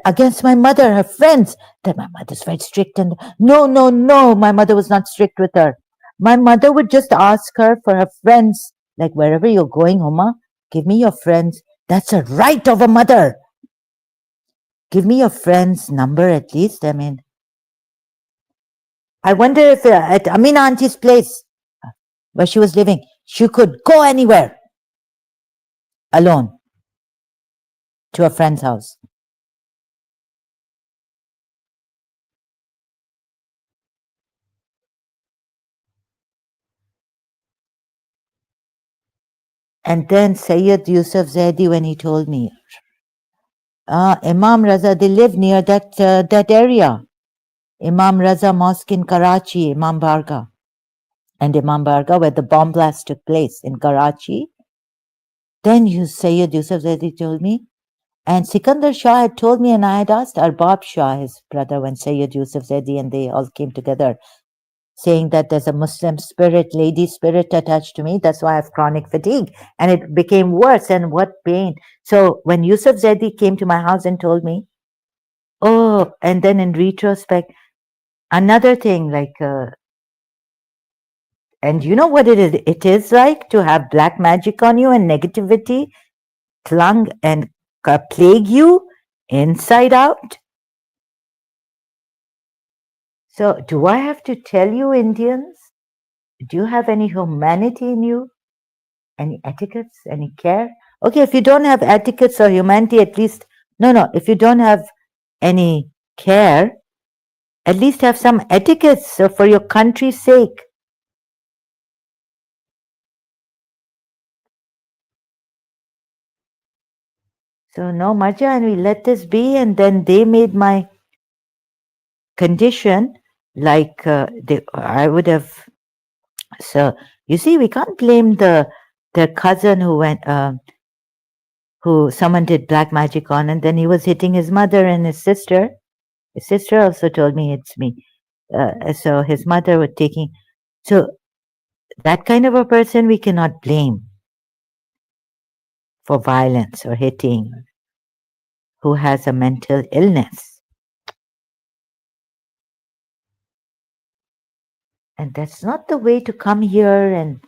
against my mother, her friends, that my mother's very strict, and no, my mother was not strict with her. My mother would just ask her for her friends, like, wherever you're going, Homa, give me your friends. That's a right of a mother. Give me your friend's number at least. I mean, I wonder if at Amina Auntie's place, where she was living, she could go anywhere alone to a friend's house. And then Sayyid Yusuf Zaidi, when he told me, Imam Raza, they live near that area. Imam Raza Mosque in Karachi, Imam Barga. And Imam Barga, where the bomb blast took place in Karachi. Then Sayyid Yusuf Zaidi told me, and Sikandar Shah had told me, and I had asked Arbab Shah, his brother, when Sayyid Yusuf Zaidi and they all came together, saying that there's a Muslim spirit, lady spirit attached to me. That's why I have chronic fatigue. And it became worse. And what pain. So when Yusuf Zaidi came to my house and told me, oh, and then in retrospect, another thing, and you know what it is? It is like to have black magic on you and negativity clung and plague you inside out. So do I have to tell you, Indians, do you have any humanity in you? Any etiquettes? Any care? Okay, if you don't have etiquettes or humanity, at least, no, if you don't have any care, at least have some etiquettes for your country's sake. So, no, Marja, and we let this be, and then they made my condition I would have. So, you see, we can't blame the cousin who someone did black magic on, and then he was hitting his mother and his sister. His sister also told me it's me. So his mother was taking. So that kind of a person we cannot blame for violence or hitting, who has a mental illness. And that's not the way to come here. And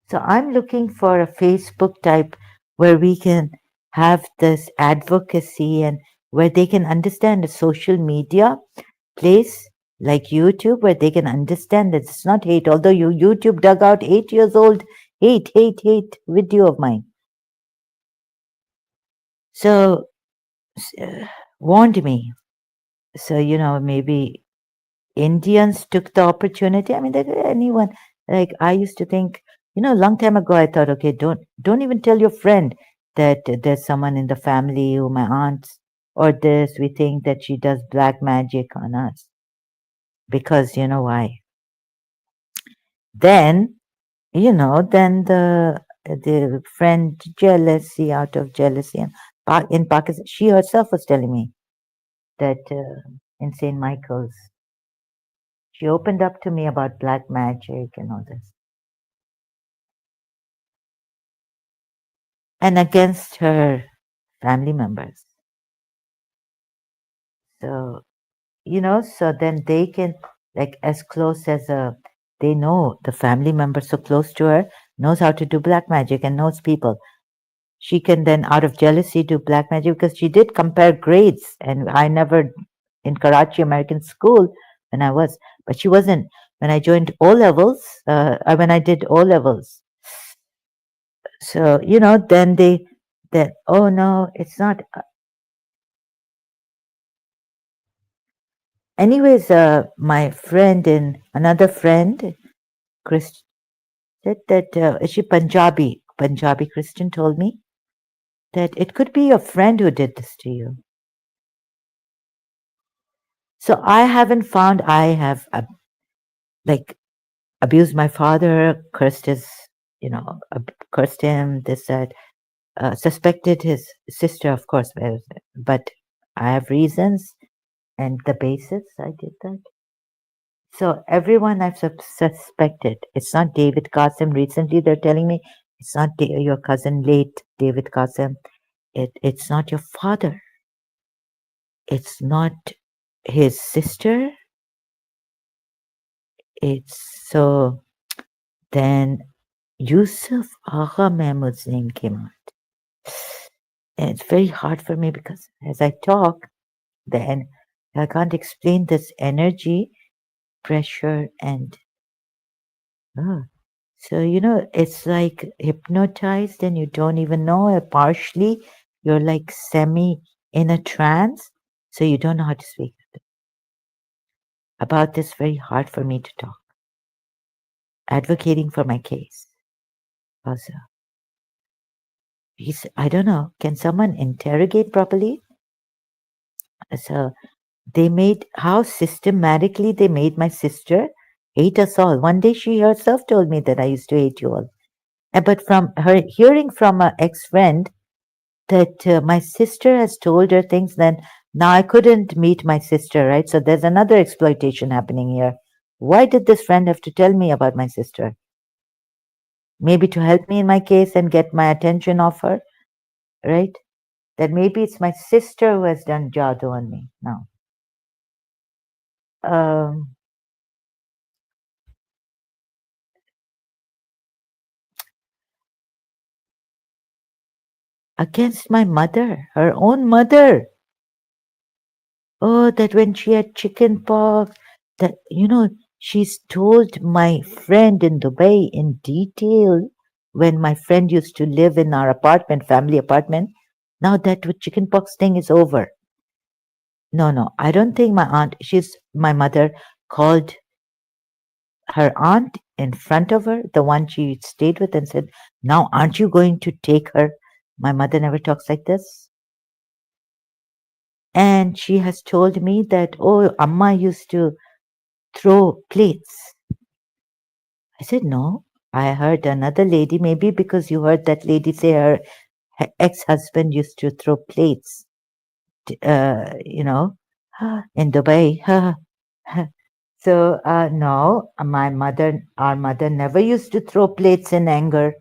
so I'm looking for a Facebook type where we can have this advocacy and where they can understand a social media place like YouTube, where they can understand that it's not hate. Although YouTube dug out 8 years old hate video of mine. So warned me. So maybe Indians took the opportunity. I mean, anyone, like I used to think, a long time ago, I thought, okay, don't even tell your friend that there's someone in the family who my aunts or this. We think that she does black magic on us because you know why. Then then the friend jealousy, out of jealousy, and in Pakistan, she herself was telling me that in St. Michael's She opened up to me about black magic and all this. And against her family members. So, so then they can, like, as close as they know the family member so close to her knows how to do black magic and knows people. She can then, out of jealousy, do black magic because she did compare grades. And I never, in Karachi American school, when I was, but she wasn't. When I joined O levels, when I did O levels, so then then oh no, it's not. Anyways, my friend and another friend, Chris, said that she Punjabi Christian told me that it could be your friend who did this to you. So I haven't found I have like abused my father, cursed his, cursed him, this, that, suspected his sister, of course, but I have reasons and the basis I did that. So everyone I've suspected, it's not David Qasim. Recently, they're telling me it's not your cousin, late David Qasim. It's not your father. It's not his sister. It's so then Yusuf Agha Mahmud's name came out. And it's very hard for me because as I talk, then I can't explain this energy, pressure, and uh, so it's like hypnotized and you don't even know it. Partially, you're like semi in a trance, so you don't know how to speak about this. Very hard for me to talk. Advocating for my case. Also, I don't know. Can someone interrogate properly? So they made how systematically they made my sister hate us all. One day she herself told me that I used to hate you all. But from her hearing from an ex-friend that my sister has told her things, then now I couldn't meet my sister, right? So there's another exploitation happening here. Why did this friend have to tell me about my sister? Maybe to help me in my case and get my attention off her, right? That maybe it's my sister who has done jadoo on me now. Um, against my mother, her own mother. Oh, that when she had chicken pox, that, she's told my friend in Dubai in detail when my friend used to live in our apartment, family apartment. Now that chicken pox thing is over. No, no, I don't think my mother called her aunt in front of her, the one she stayed with, and said, now aren't you going to take her? My mother never talks like this. And she has told me that, oh, Amma used to throw plates. I said, no. I heard another lady, maybe because you heard that lady say her ex-husband used to throw plates, you know, in Dubai. So, no, our mother never used to throw plates in anger.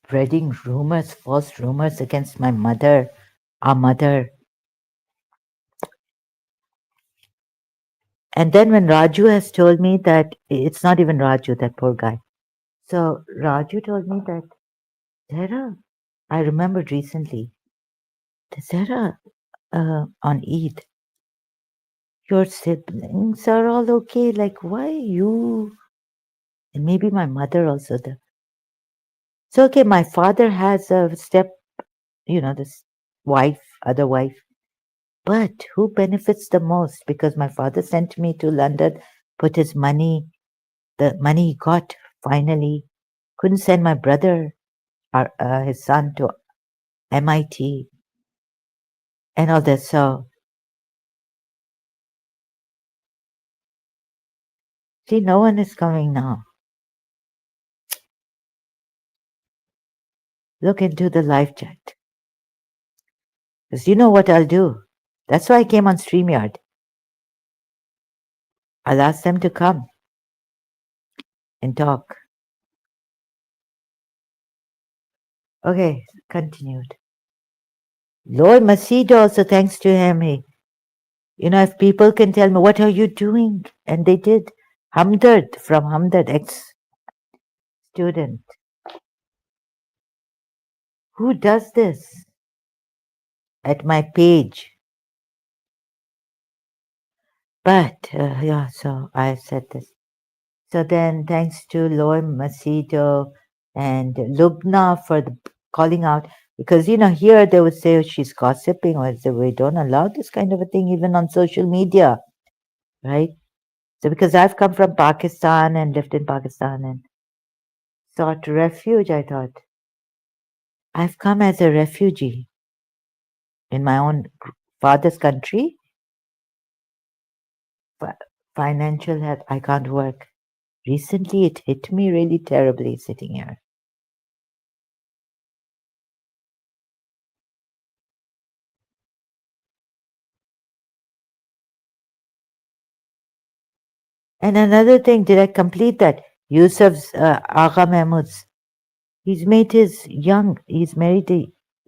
Spreading rumors, false rumors against my mother, our mother. And then when Raju has told me that it's not even Raju, that poor guy. So Raju told me that, Zara, I remembered recently, that Zara, on Eid, your siblings are all okay. Like, why you? And maybe my mother also. So, okay, my father has a this other wife. But who benefits the most? Because my father sent me to London, put his money, the money he got finally, couldn't send my brother, his son, to MIT and all that. So, see, no one is coming now. look into the live chat. Because you know what I'll do? That's why I came on StreamYard. I'll ask them to come and talk. Okay, continued. Lord Macedo also, thanks to him, if people can tell me, what are you doing? And they did. Hamdard from Hamdard, ex-student. Who does this? At my page. But, yeah, so I said this. So then, thanks to Lord Macedo and Lubna for calling out, because, here they would say, oh, she's gossiping, or say, we don't allow this kind of a thing even on social media, right? So because I've come from Pakistan and lived in Pakistan and sought refuge, I thought, I've come as a refugee in my own father's country. Financial help, I can't work. Recently, it hit me really terribly sitting here. And another thing, did I complete that? Yusuf's Agha Mahmud's. He's married the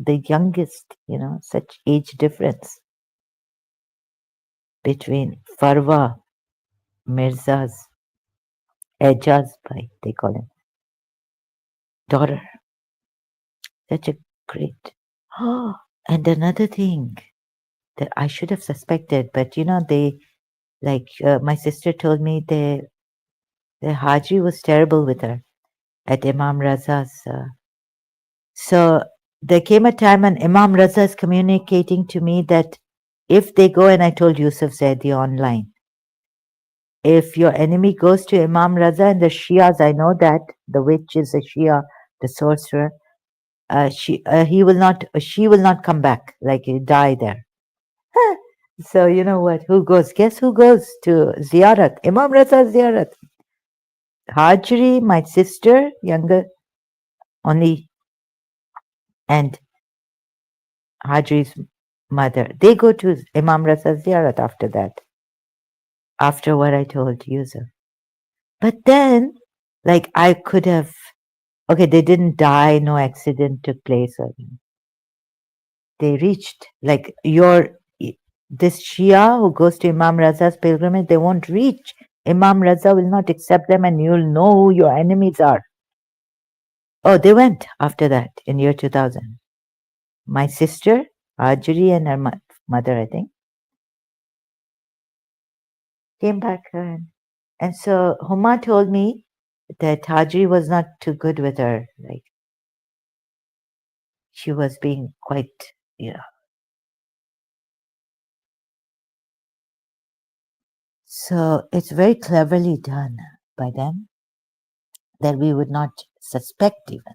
youngest, such age difference between Farwa Mirza's Ejaz Bhai, they call him, daughter. Such a great. Oh, and another thing that I should have suspected, but my sister told me the Haji was terrible with her at Imam Raza's. So there came a time when Imam Raza is communicating to me that if they go, and I told Yusuf Zaidi online, if your enemy goes to Imam Raza and the Shias, I know that the witch is a Shia, the sorcerer, she will not come back, like you die there. So you know what? Who goes? Guess who goes to Ziyarat? Imam Raza Ziyarat. Hajri, my sister, younger, only, and Hajri's mother. They go to Imam Raza Ziyarat after that. After what I told Yusuf. But then, like I could have, okay, they didn't die, no accident took place. Or they reached, like this Shia who goes to Imam Raza's pilgrimage, they won't reach. Imam Raza will not accept them and you'll know who your enemies are. Oh, they went after that in year 2000. My sister, Ajri, and her mother, I think, came back. And so Huma told me that Hajri was not too good with her. Like she was being quite, So it's very cleverly done by them that we would not suspect even.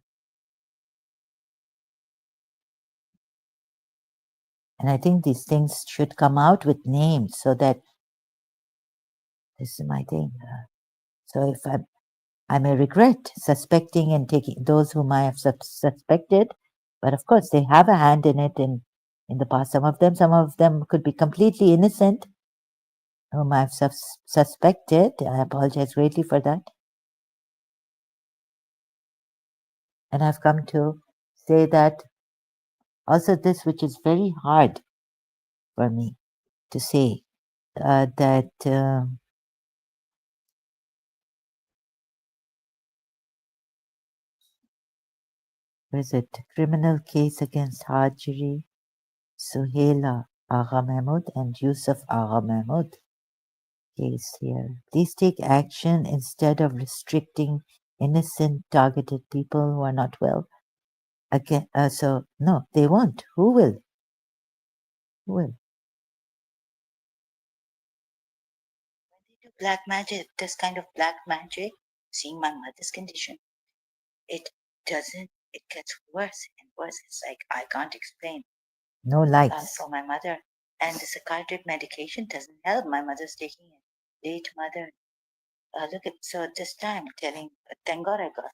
And I think these things should come out with names so that this is my thing. So if I may regret suspecting and taking those whom I have suspected, but of course they have a hand in it in the past. Some of them could be completely innocent, whom I've suspected. I apologize greatly for that. And I've come to say that also this, which is very hard for me to say, that what is it? Criminal case against Hajri, Suhaila Agha Mahmud, and Yusuf Agha Mahmud case here. Please take action instead of restricting innocent targeted people who are not well. Again, so no, they won't. Who will? Who will? When they do black magic, this kind of black magic, seeing my mother's condition, it doesn't. It gets worse and worse. It's like I can't explain. No lights for my mother, and the psychiatric medication doesn't help. My mother's taking it. Late mother. Look at so this time telling. Thank God I got.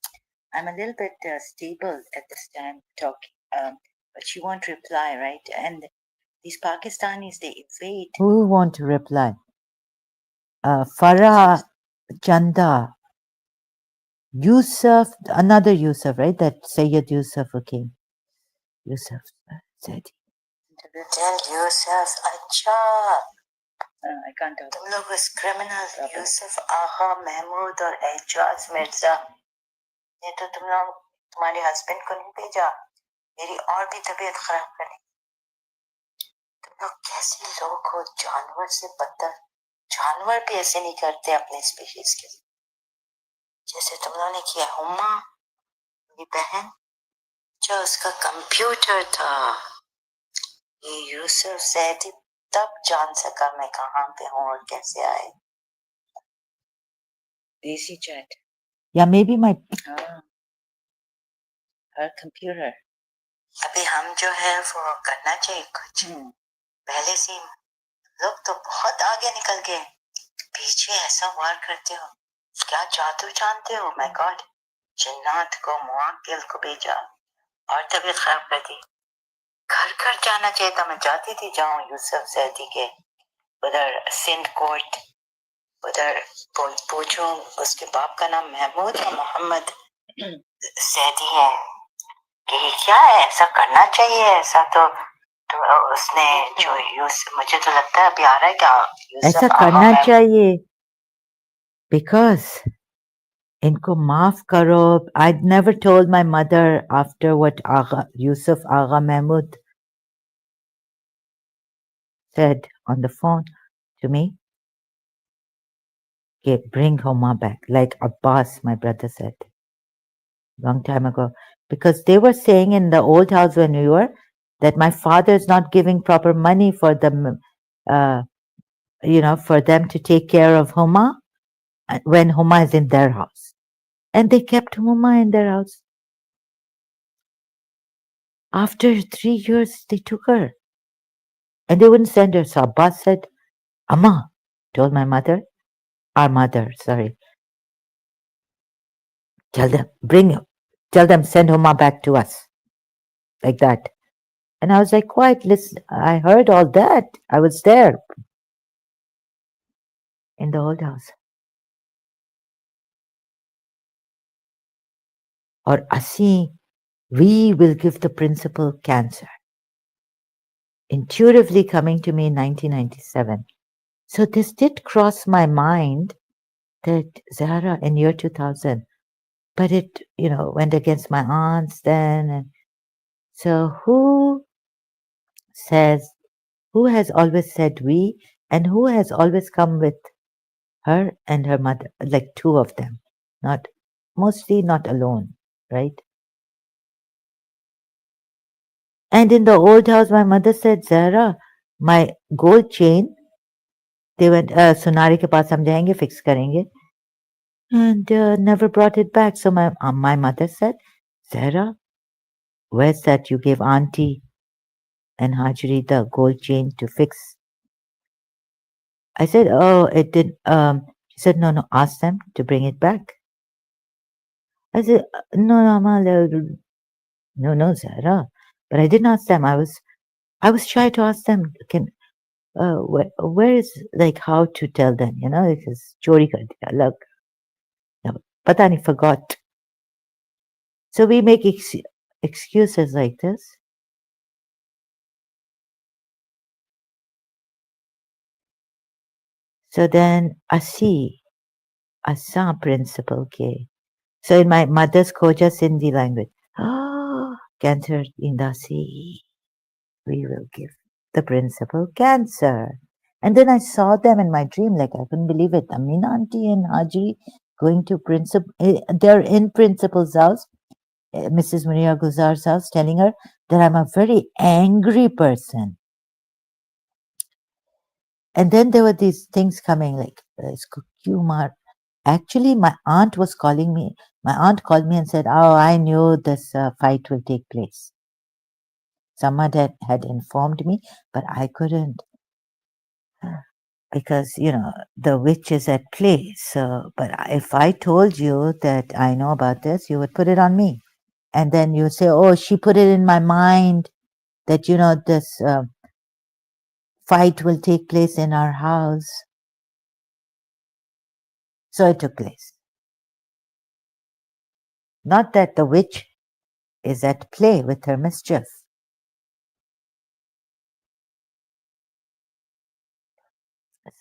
I'm a little bit stable at this time talking, but she won't reply, right? And these Pakistanis, they evade. Who won't reply? Farah, Chanda, Yusuf, another Yusuf, right? That Sayyid Yusuf who came. Yusuf said. Tell Yusuf, Acha. I can't tell. तुम लोग उस criminal Yusuf आहा महमूद और एजाज मिर्जा ये तो तुम लोग तुम्हारे हस्बैंड को नहीं भेजा मेरी और भी तबीयत खराब करने तुम लोग कैसे लोग हो जानवर से बदतर जानवर भी ऐसे नहीं करते अपने स्पीशीज के जैसे तुम लोगों ने किया हुम्मा मेरी बहन जो उसका कंप्यूटर था ये यूसुफ सैदी तब जान सका मैं कहाँ पे हूँ और कैसे आए देसी चैट या may be my her computer अभी हम जो है वो करना चाहिए कुछ पहले से लोग तो बहुत आगे निकल गए पीछे ऐसा वार करते हो क्या जादू जानते हो माय गॉड जिन्नात को मुआक्किल को भेजा और तबीयत खराब कर दी घर घर जाना चाहिए था मैं जाती थी जाऊं यूसुफ सैदी के उधर सिंध कोर्ट उधर पूछूं उसके बाप का नाम महमूद या मोहम्मद सैदी है कि क्या है ऐसा करना चाहिए ऐसा तो उसने जो यूसुफ मुझे तो लगता है अभी आ रहा है क्या ऐसा करना चाहिए बिकॉज इनको माफ करो I never told my mother after what Aga Yusuf Aga Mahmood said on the phone to me okay, bring Homa back like Abbas my brother said long time ago because they were saying in the old house when we were that my father is not giving proper money for them for them to take care of Homa when Homa is in their house and they kept Homa in their house. After 3 years, they took her. And they wouldn't send her. So Abbas said, Amma, told my mother, our mother, sorry, tell them, send Homa back to us. Like that. And I was like, quiet, listen, I heard all that. I was there in the old house. Or Asi, we will give the principal cancer. Intuitively coming to me in 1997. So this did cross my mind that Zahra in year 2000, but it, went against my aunts then. And so who has always said we and who has always come with her and her mother, like two of them, mostly not alone, right? And in the old house, my mother said, Zahra, my gold chain, they went, Sunari ke paas hum jayenge, fix karenge. And never brought it back. So my mother said, Zahra, where's that you gave auntie and Hajri the gold chain to fix? I said, oh, it did. She said, no, ask them to bring it back. I said, no, no, Zahra. But I didn't ask them. I was shy to ask them, where is, like, how to tell them, because chori kar diya, look. No, pata nahi, forgot. So we make excuses like this. So then Asa principle ke. So in my mother's Koja Sindhi language, cancer in the sea, we will give the principal cancer. And then I saw them in my dream, like I couldn't believe it. Amina auntie and Haji going to principal, they're in principal's house, Mrs. Maria Guzar's house, telling her that I'm a very angry person. And then there were these things coming like, Kumar. Actually, my aunt was calling me. My aunt called me and said, oh, I knew this fight will take place. Someone had informed me, but I couldn't. because the witch is at play. So, but if I told you that I know about this, you would put it on me, and then you would say, "Oh, she put it in my mind that this fight will take place in our house." So it took place. Not that the witch is at play with her mischief.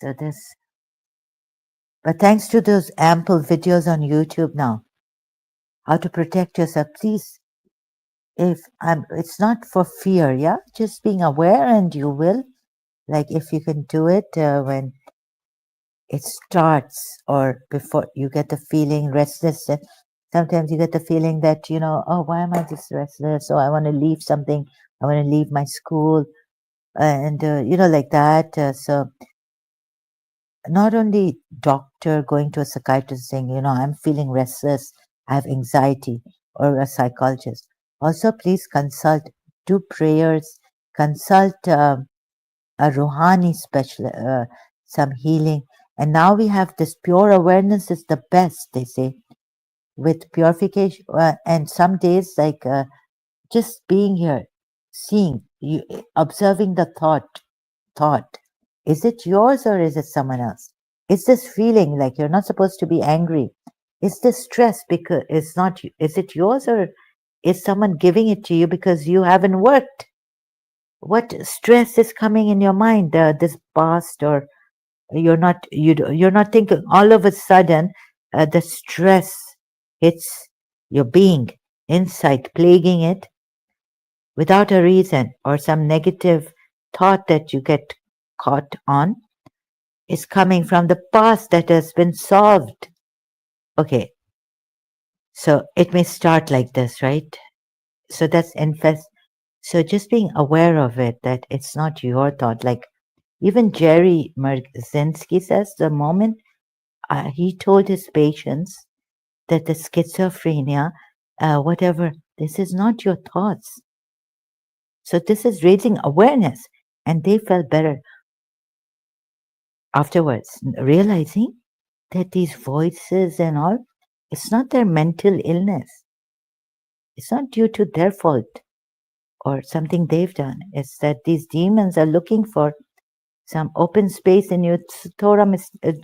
So this, but thanks to those ample videos on YouTube now, how to protect yourself, please. If it's not for fear, yeah, just being aware, and you will, like, if you can do it when it starts or before you get the feeling restless. Sometimes you get the feeling that oh, why am I just restless? So I want to leave something. I want to leave my school, and like that. So not only doctor going to a psychiatrist saying, I'm feeling restless, I have anxiety, or a psychologist. Also, please consult, do prayers, consult a Rouhani special, some healing. And now we have this pure awareness is the best, they say, with purification. And some days, like just being here, seeing, you, observing the thought. Is it yours or is it someone else? Is this feeling like you're not supposed to be angry? Is this stress because it's not, is it yours or is someone giving it to you because you haven't worked? What stress is coming in your mind, this past, or you're not thinking, all of a sudden the stress hits your being inside, plaguing it without a reason, or some negative thought that you get caught on is coming from the past that has been solved. Okay, so it may start like this, right? So that's infest. So just being aware of it, that it's not your thought. Like even Jerry Merzinski says, the moment he told his patients that the schizophrenia, whatever, this is not your thoughts. So this is raising awareness, and they felt better afterwards, realizing that these voices and all, it's not their mental illness. It's not due to their fault or something they've done. It's that these demons are looking for some open space and you throw a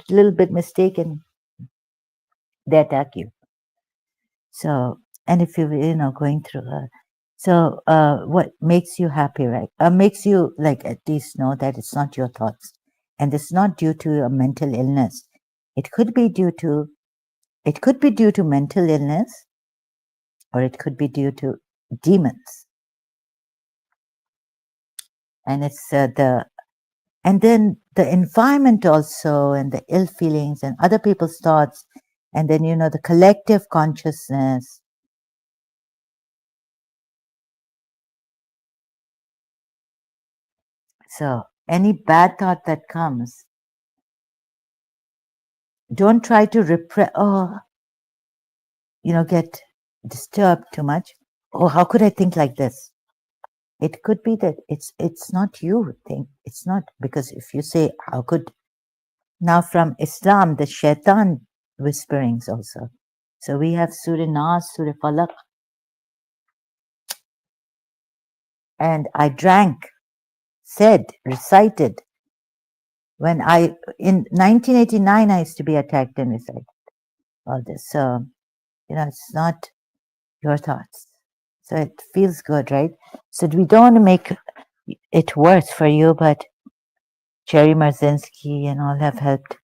little bit mistaken, they attack you. So, and if going through so what makes you happy, right? Makes you like at least know that it's not your thoughts, and it's not due to a mental illness. It could be due to mental illness, or it could be due to demons. And it's and then the environment also, and the ill feelings and other people's thoughts, and then the collective consciousness. So any bad thought that comes, don't try to repress, get disturbed too much. Oh, how could I think like this? It could be that it's not you think. It's not, because if you say, how could, now from Islam, the shaitan whisperings also. So we have Surah Nas, Surah Falaq, and I drank, said, recited. When in 1989, I used to be attacked and recited all this. So, it's not your thoughts. So it feels good, right? So we don't want to make it worse for you, but Jerry Marzinski and all have helped.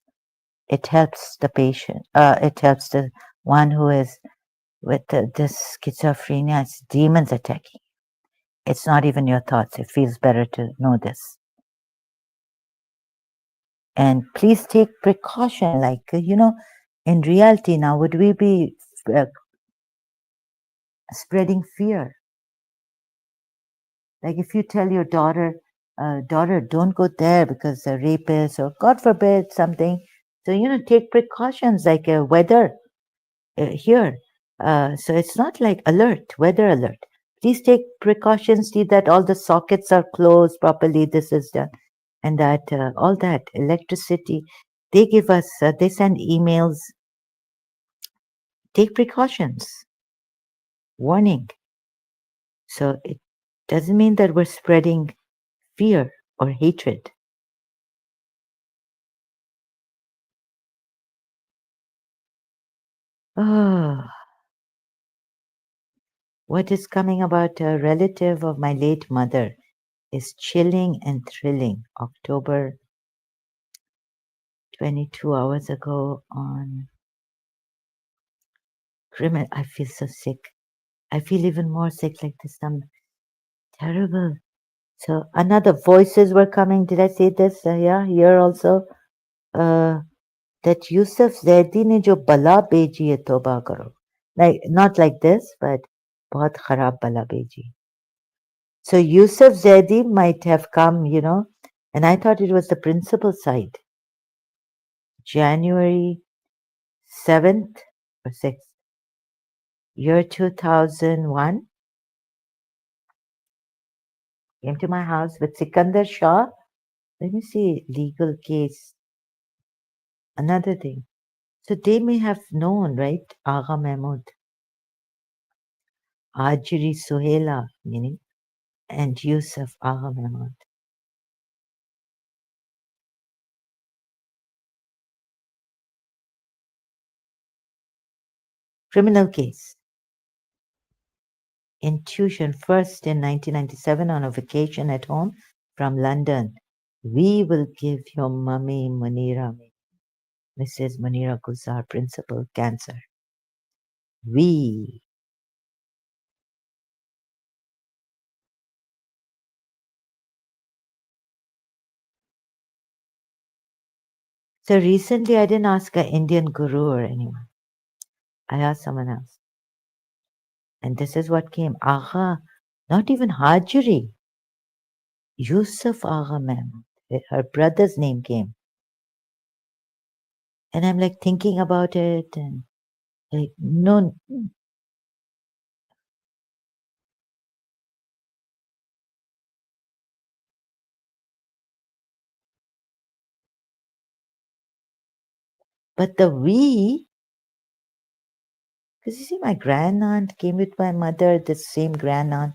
It helps the patient. It helps the one who is with this schizophrenia. It's demons attacking. It's not even your thoughts. It feels better to know this. And please take precaution. Like, in reality now, would we be spreading fear? Like if you tell your daughter, daughter, don't go there because a rapist or God forbid something. So, take precautions like weather here. So it's not like alert, weather alert. Please take precautions, see that all the sockets are closed properly. This is done. and that all that electricity. They give us, they send emails, take precautions, warning. So it doesn't mean that we're spreading fear or hatred. Oh, what is coming about a relative of my late mother is chilling and thrilling. October 22 hours ago on criminal. I feel so sick. I feel even more sick like this. Some terrible. So another voices were coming. Did I say this? Yeah, here also. Uh, that Yusuf Zaidi ne jo bala beji hai toba karo. Like not like this, but बहुत खराब bala beji. So Yusuf Zaidi might have come, and I thought it was the principal side. January 7th or 6th, year 2001, came to my house with Sikandar Shah. Let me see, legal case. Another thing. So they may have known, right? Agha Mahmud, Ajri Suhela, meaning, and Yusuf Agha Mahmud. Criminal case. Intuition first in 1997 on a vacation at home from London. We will give your mummy Munira, Mrs. Munira Guzar, principal, cancer. We. So recently I didn't ask an Indian guru or anyone. I asked someone else. And this is what came. Agha, not even Hajri. Yusuf Agha ma'am. Her brother's name came. And I'm like thinking about it and like, no, but the we, because you see, my grandaunt came with my mother, the same grandaunt,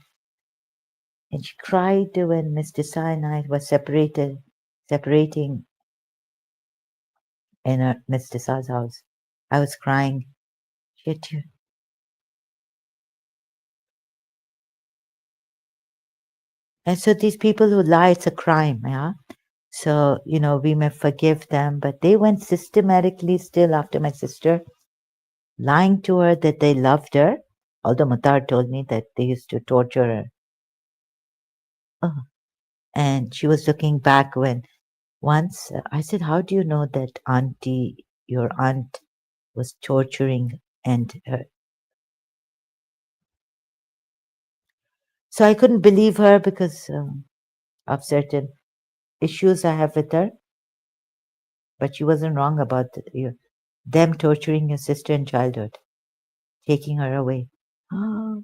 and she cried when Miss Desai and I were separating in Miss Desai's house. I was crying. She had tears. And so these people who lie, it's a crime, yeah? So, we may forgive them, but they went systematically still after my sister, lying to her that they loved her. Although Mutar told me that they used to torture her. Oh. And she was looking back when once I said, how do you know that your aunt was torturing and so I couldn't believe her because of certain issues I have with her, but she wasn't wrong about them torturing your sister in childhood, taking her away. Oh.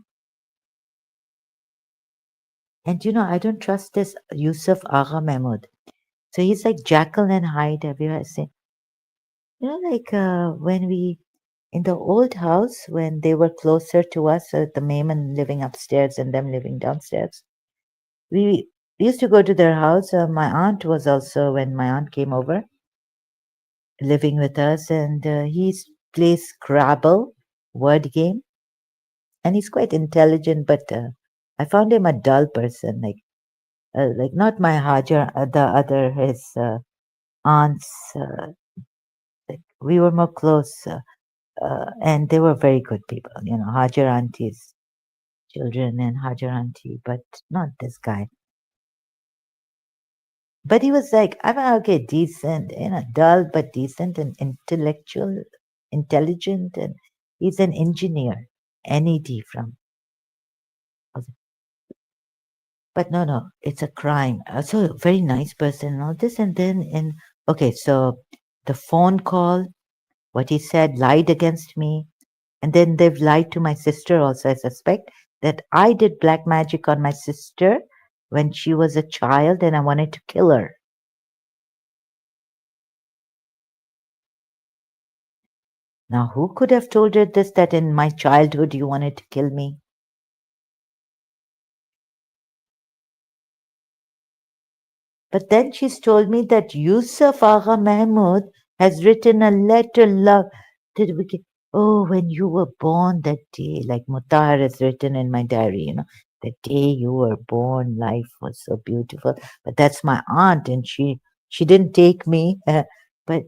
And I don't trust this Yusuf Agha Mahmud. So he's like Jekyll and Hyde. Have you ever seen? Like when in the old house, when they were closer to us, the Mayman living upstairs and them living downstairs, we used to go to their house. My aunt was also, when my aunt came over, living with us, and he plays Scrabble, word game, and he's quite intelligent, but I found him a dull person, like not my Hajar, the other, his aunts. Like we were more close, and they were very good people. Hajar auntie's children and Hajar auntie, but not this guy. But he was like, I'm okay, decent, dull but decent and intelligent, and he's an engineer, NED from. But no, it's a crime. So very nice person and all this, and then okay, so the phone call, what he said, lied against me, and then they've lied to my sister also. I suspect that I did black magic on my sister when she was a child, and I wanted to kill her. Now, who could have told her this, that in my childhood you wanted to kill me? But then she's told me that Yusuf Agha Mahmud has written a letter, love, did we get, oh, when you were born that day, like Mutar has written in my diary, the day you were born, life was so beautiful. But that's my aunt, and she didn't take me, but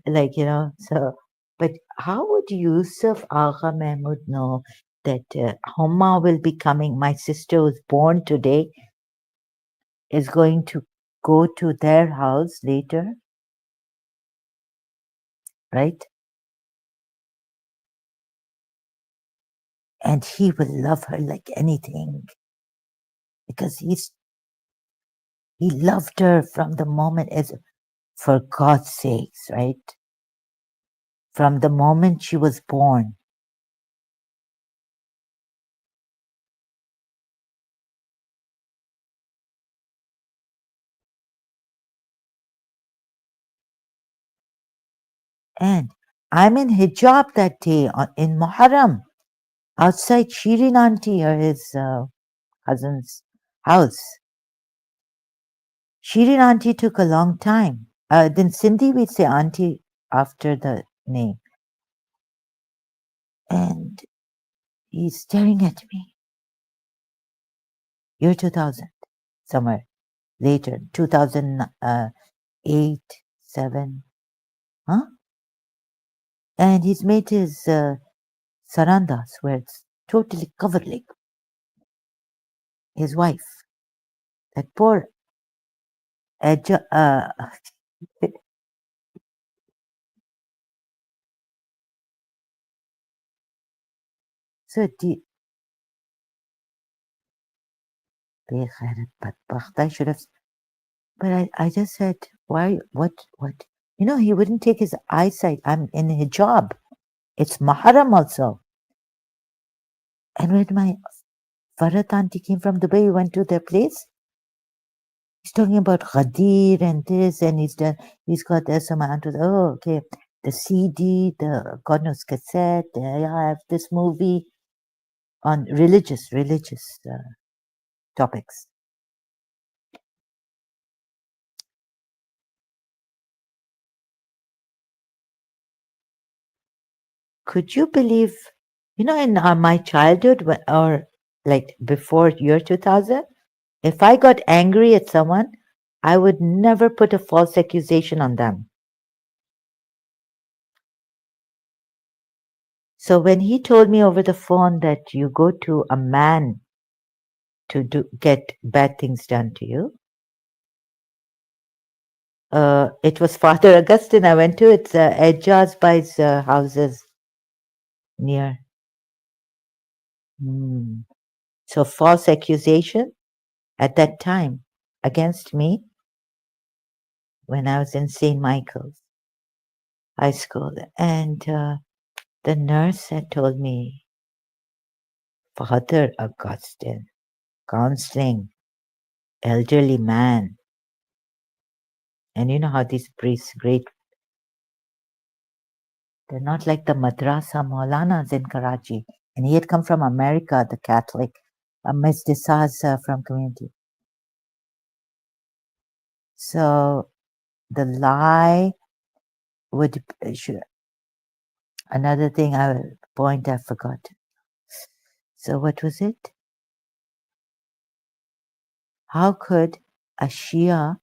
like, so, but how would Yusuf Agha Mahmud know that Homa will be coming? My sister was born today, is going to go to their house later, right? And he will love her like anything because he loved her from the moment, as for God's sakes, right? From the moment she was born. And I'm in hijab that day in Muharram outside Shirin auntie or his cousin's house. Shirin auntie took a long time. Then Sindhi we say auntie after the name. And he's staring at me. Year 2000, somewhere later, 2008, 7, huh? And he's made his sarandas where it's totally covered, like his wife, that poor Edja, so I should have, but I just said, why, what? He wouldn't take his eyesight. I'm in hijab. It's Maharam also. And when my Farhat auntie came from Dubai, we went to their place. He's talking about Ghadir and this, and he's got this. So my aunt was, oh, okay, the CD, the God knows cassette. Yeah, I have this movie on religious topics. Could you believe, in my childhood, or like before year 2000, if I got angry at someone, I would never put a false accusation on them. So when he told me over the phone that you go to a man to get bad things done to you, it was Father Augustine I went to. It's Ejaz by his houses near. Hmm. So false accusation at that time against me when I was in St. Michael's High School. And the nurse had told me, Father Augustine, counseling, elderly man. And you know how these priests, great, they're not like the Madrasa Maulanas in Karachi. And he had come from America, the Catholic, Miss Desas from community. So the lie would, another thing point I forgot. So what was it? How could a Shia,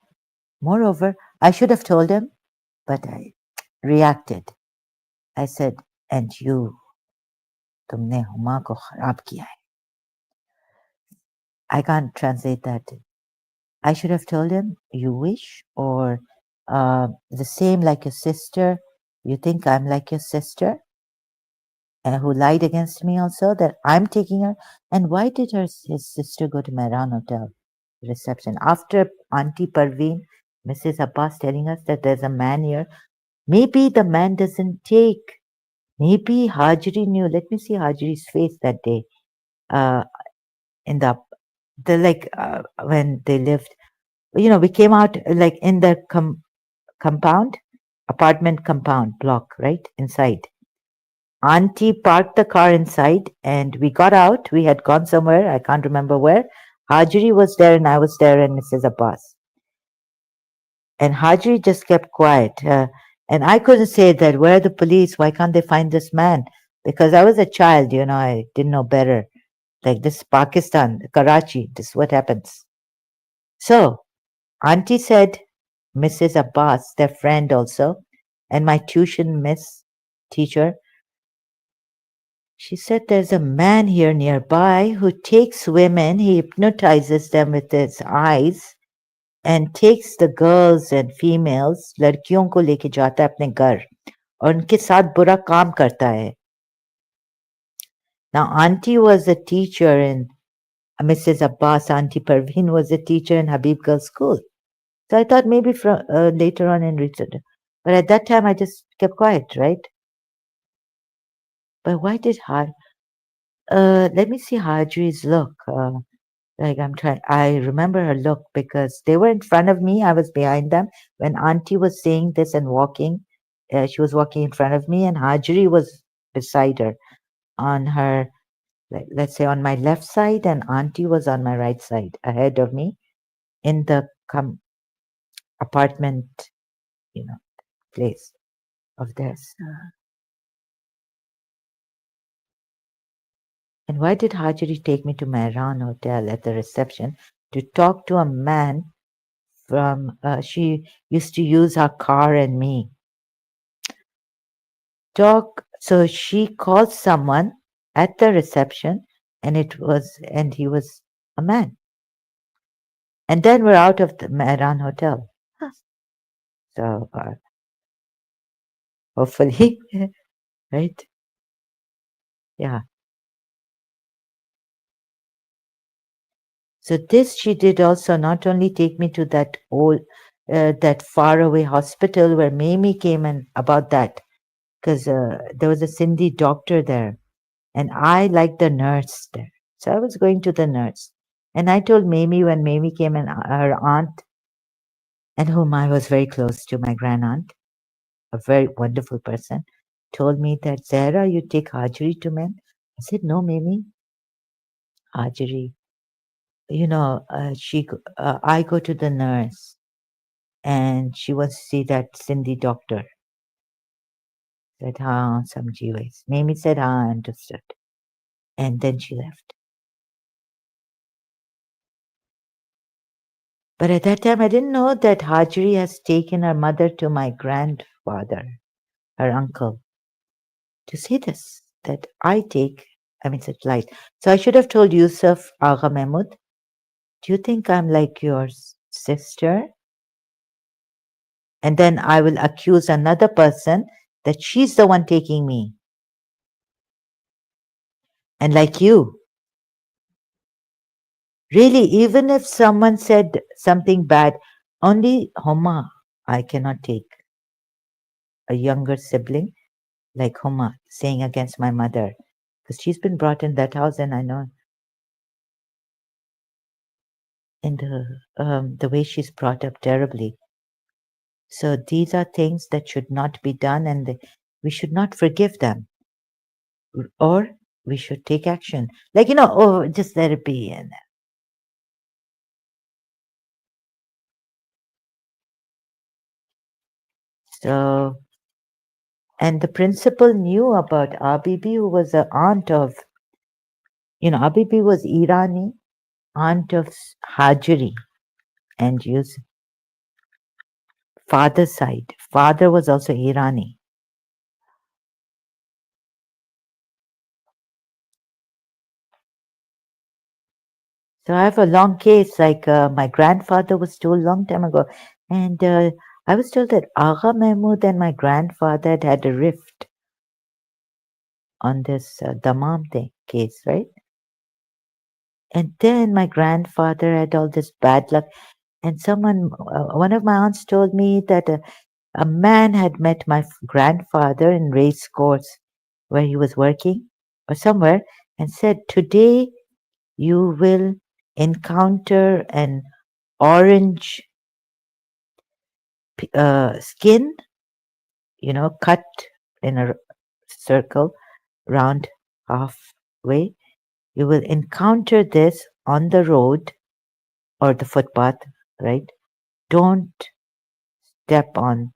moreover, I should have told him, but I reacted. I said, and you, तुमने हुमा को खराब किया है. I can't translate that. I should have told him, you wish, or the same like your sister. You think I'm like your sister, and who lied against me also, that I'm taking her. And why did his sister go to Mehran Hotel reception after Auntie Parveen, Mrs. Abbas telling us that there's a man here? Maybe the man doesn't take. Maybe Hajri knew. Let me see Hajri's face that day. In the like when they lived, we came out like in the compound, apartment compound block, right inside. Auntie parked the car inside and we got out. We had gone somewhere, I can't remember where. Hajri was there and I was there and Mrs. Abbas. And Hajri just kept quiet. And I couldn't say that, where are the police? Why can't they find this man? Because I was a child, I didn't know better. Like, this is Pakistan, Karachi, this is what happens. So, Auntie said, Mrs. Abbas, their friend also, and my tuition teacher, she said there's a man here nearby who takes women, he hypnotizes them with his eyes and takes the girls and females, लड़कियों को लेके जाता है अपने घर और उनके साथ बुरा काम करता है. Now, Auntie was a teacher in Mrs. Abbas, Auntie Parveen was a teacher in Habib Girls School. So I thought maybe later on in research. But at that time, I just kept quiet, right? But why did let me see Hajri's look. Like I remember her look because they were in front of me. I was behind them when Auntie was saying this and walking. She was walking in front of me, and Hajri was beside her on her, let's say, on my left side, and Auntie was on my right side, ahead of me in the apartment, place of theirs. And why did Hajri take me to Mehran Hotel at the reception to talk to a man from, she used to use her car and me. So she called someone at the reception and he was a man. And then we're out of the Mehran Hotel. So hopefully, right? Yeah. So this she did also, not only take me to that faraway hospital where Mamie came and about that, because there was a Sindhi doctor there, and I liked the nurse there. So I was going to the nurse. And I told Mamie when Mamie came and her aunt, and whom I was very close to, my grand aunt, a very wonderful person, told me that, Zahra, you take Hajri to men. I said, no, Mamie, Hajri. I go to the nurse and she wants to see that Sindhi doctor. Said, "Ha, samjhi ways." Mamie said, "Ha, I understood." And then she left. But at that time, I didn't know that Hajri has taken her mother to my grandfather, her uncle, to see this, that such light. So I should have told Yusuf Agha Mahmud, do you think I'm like your sister? And then I will accuse another person that she's the one taking me. And like you, really, even if someone said something bad, only Homa I cannot take. A younger sibling like Homa saying against my mother, because she's been brought in that house, and I know in the way she's brought up terribly. So these are things that should not be done, and we should not forgive them, or we should take action. Like, oh, just let it be. And so, and the principal knew about Abibi, who was the aunt of, Abibi was Irani, aunt of Hajri, and Yusuf. Father's side. Father was also Irani. So I have a long case, like my grandfather was told long time ago, and I was told that Agha Mahmud and my grandfather had a rift on this Damam case, right? And then my grandfather had all this bad luck, and one of my aunts told me that a man had met my grandfather in race course where he was working or somewhere, and said, today you will encounter an orange skin, cut in a circle, round halfway, you will encounter this on the road or the footpath, right? Don't step on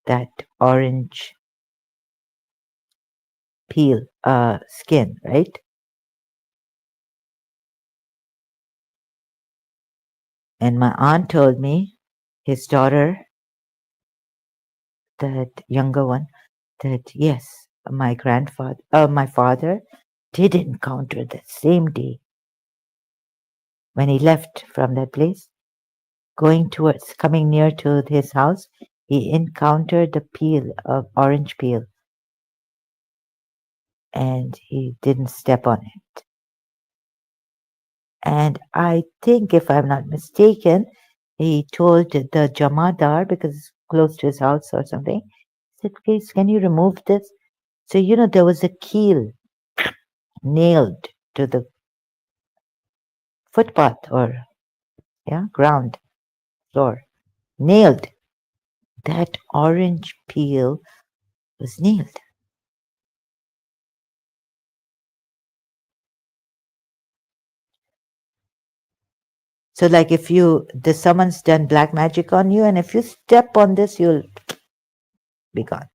that orange peel, skin, right? And my aunt told me, his daughter, that younger one, that yes, my father did encounter that same day when he left from that place, coming near to his house, he encountered the peel of orange peel and he didn't step on it. And I think, if I'm not mistaken, he told the Jamadar, because it's close to his house or something, he said, please, can you remove this? So, there was a keel nailed to the footpath or, yeah, ground floor. Nailed. That orange peel was nailed. So, like, someone's done black magic on you, and if you step on this, you'll be gone,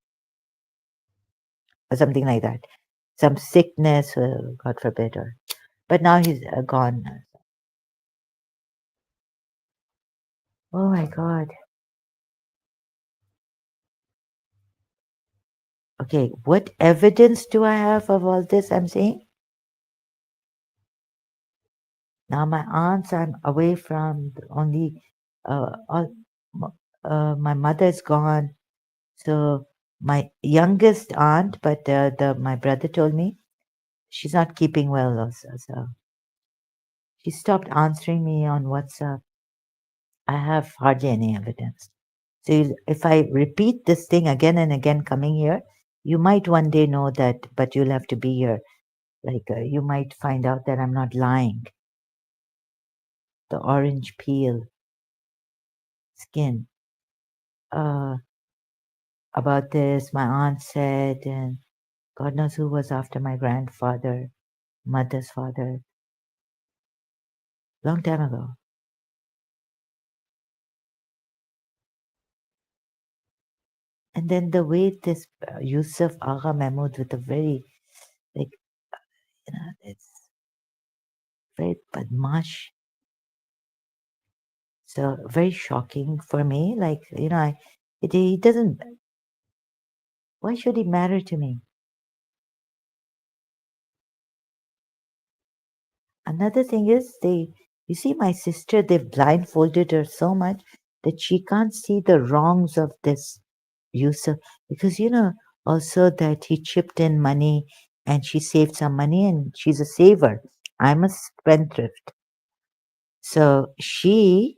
or something like that. Some sickness, God forbid, but now he's gone. Oh my God. Okay, what evidence do I have of all this I'm saying? Now my aunts, I'm away from only, all, my mother's gone. So my youngest aunt, but my brother told me she's not keeping well also. So she stopped answering me on WhatsApp. I have hardly any evidence. So if I repeat this thing again and again coming here, you might one day know that, but you'll have to be here. Like, you might find out that I'm not lying. The orange peel skin. Uh, about this, my aunt said, and God knows who was after my grandfather, mother's father, long time ago. And then the way this Yusuf Agha Mahmud, with a very, like, it's very badmash. So very shocking for me. Like, he doesn't, why should he matter to me? Another thing is, you see, my sister, they've blindfolded her so much that she can't see the wrongs of this Yusuf, because, also that he chipped in money and she saved some money and she's a saver. I'm a spendthrift. So she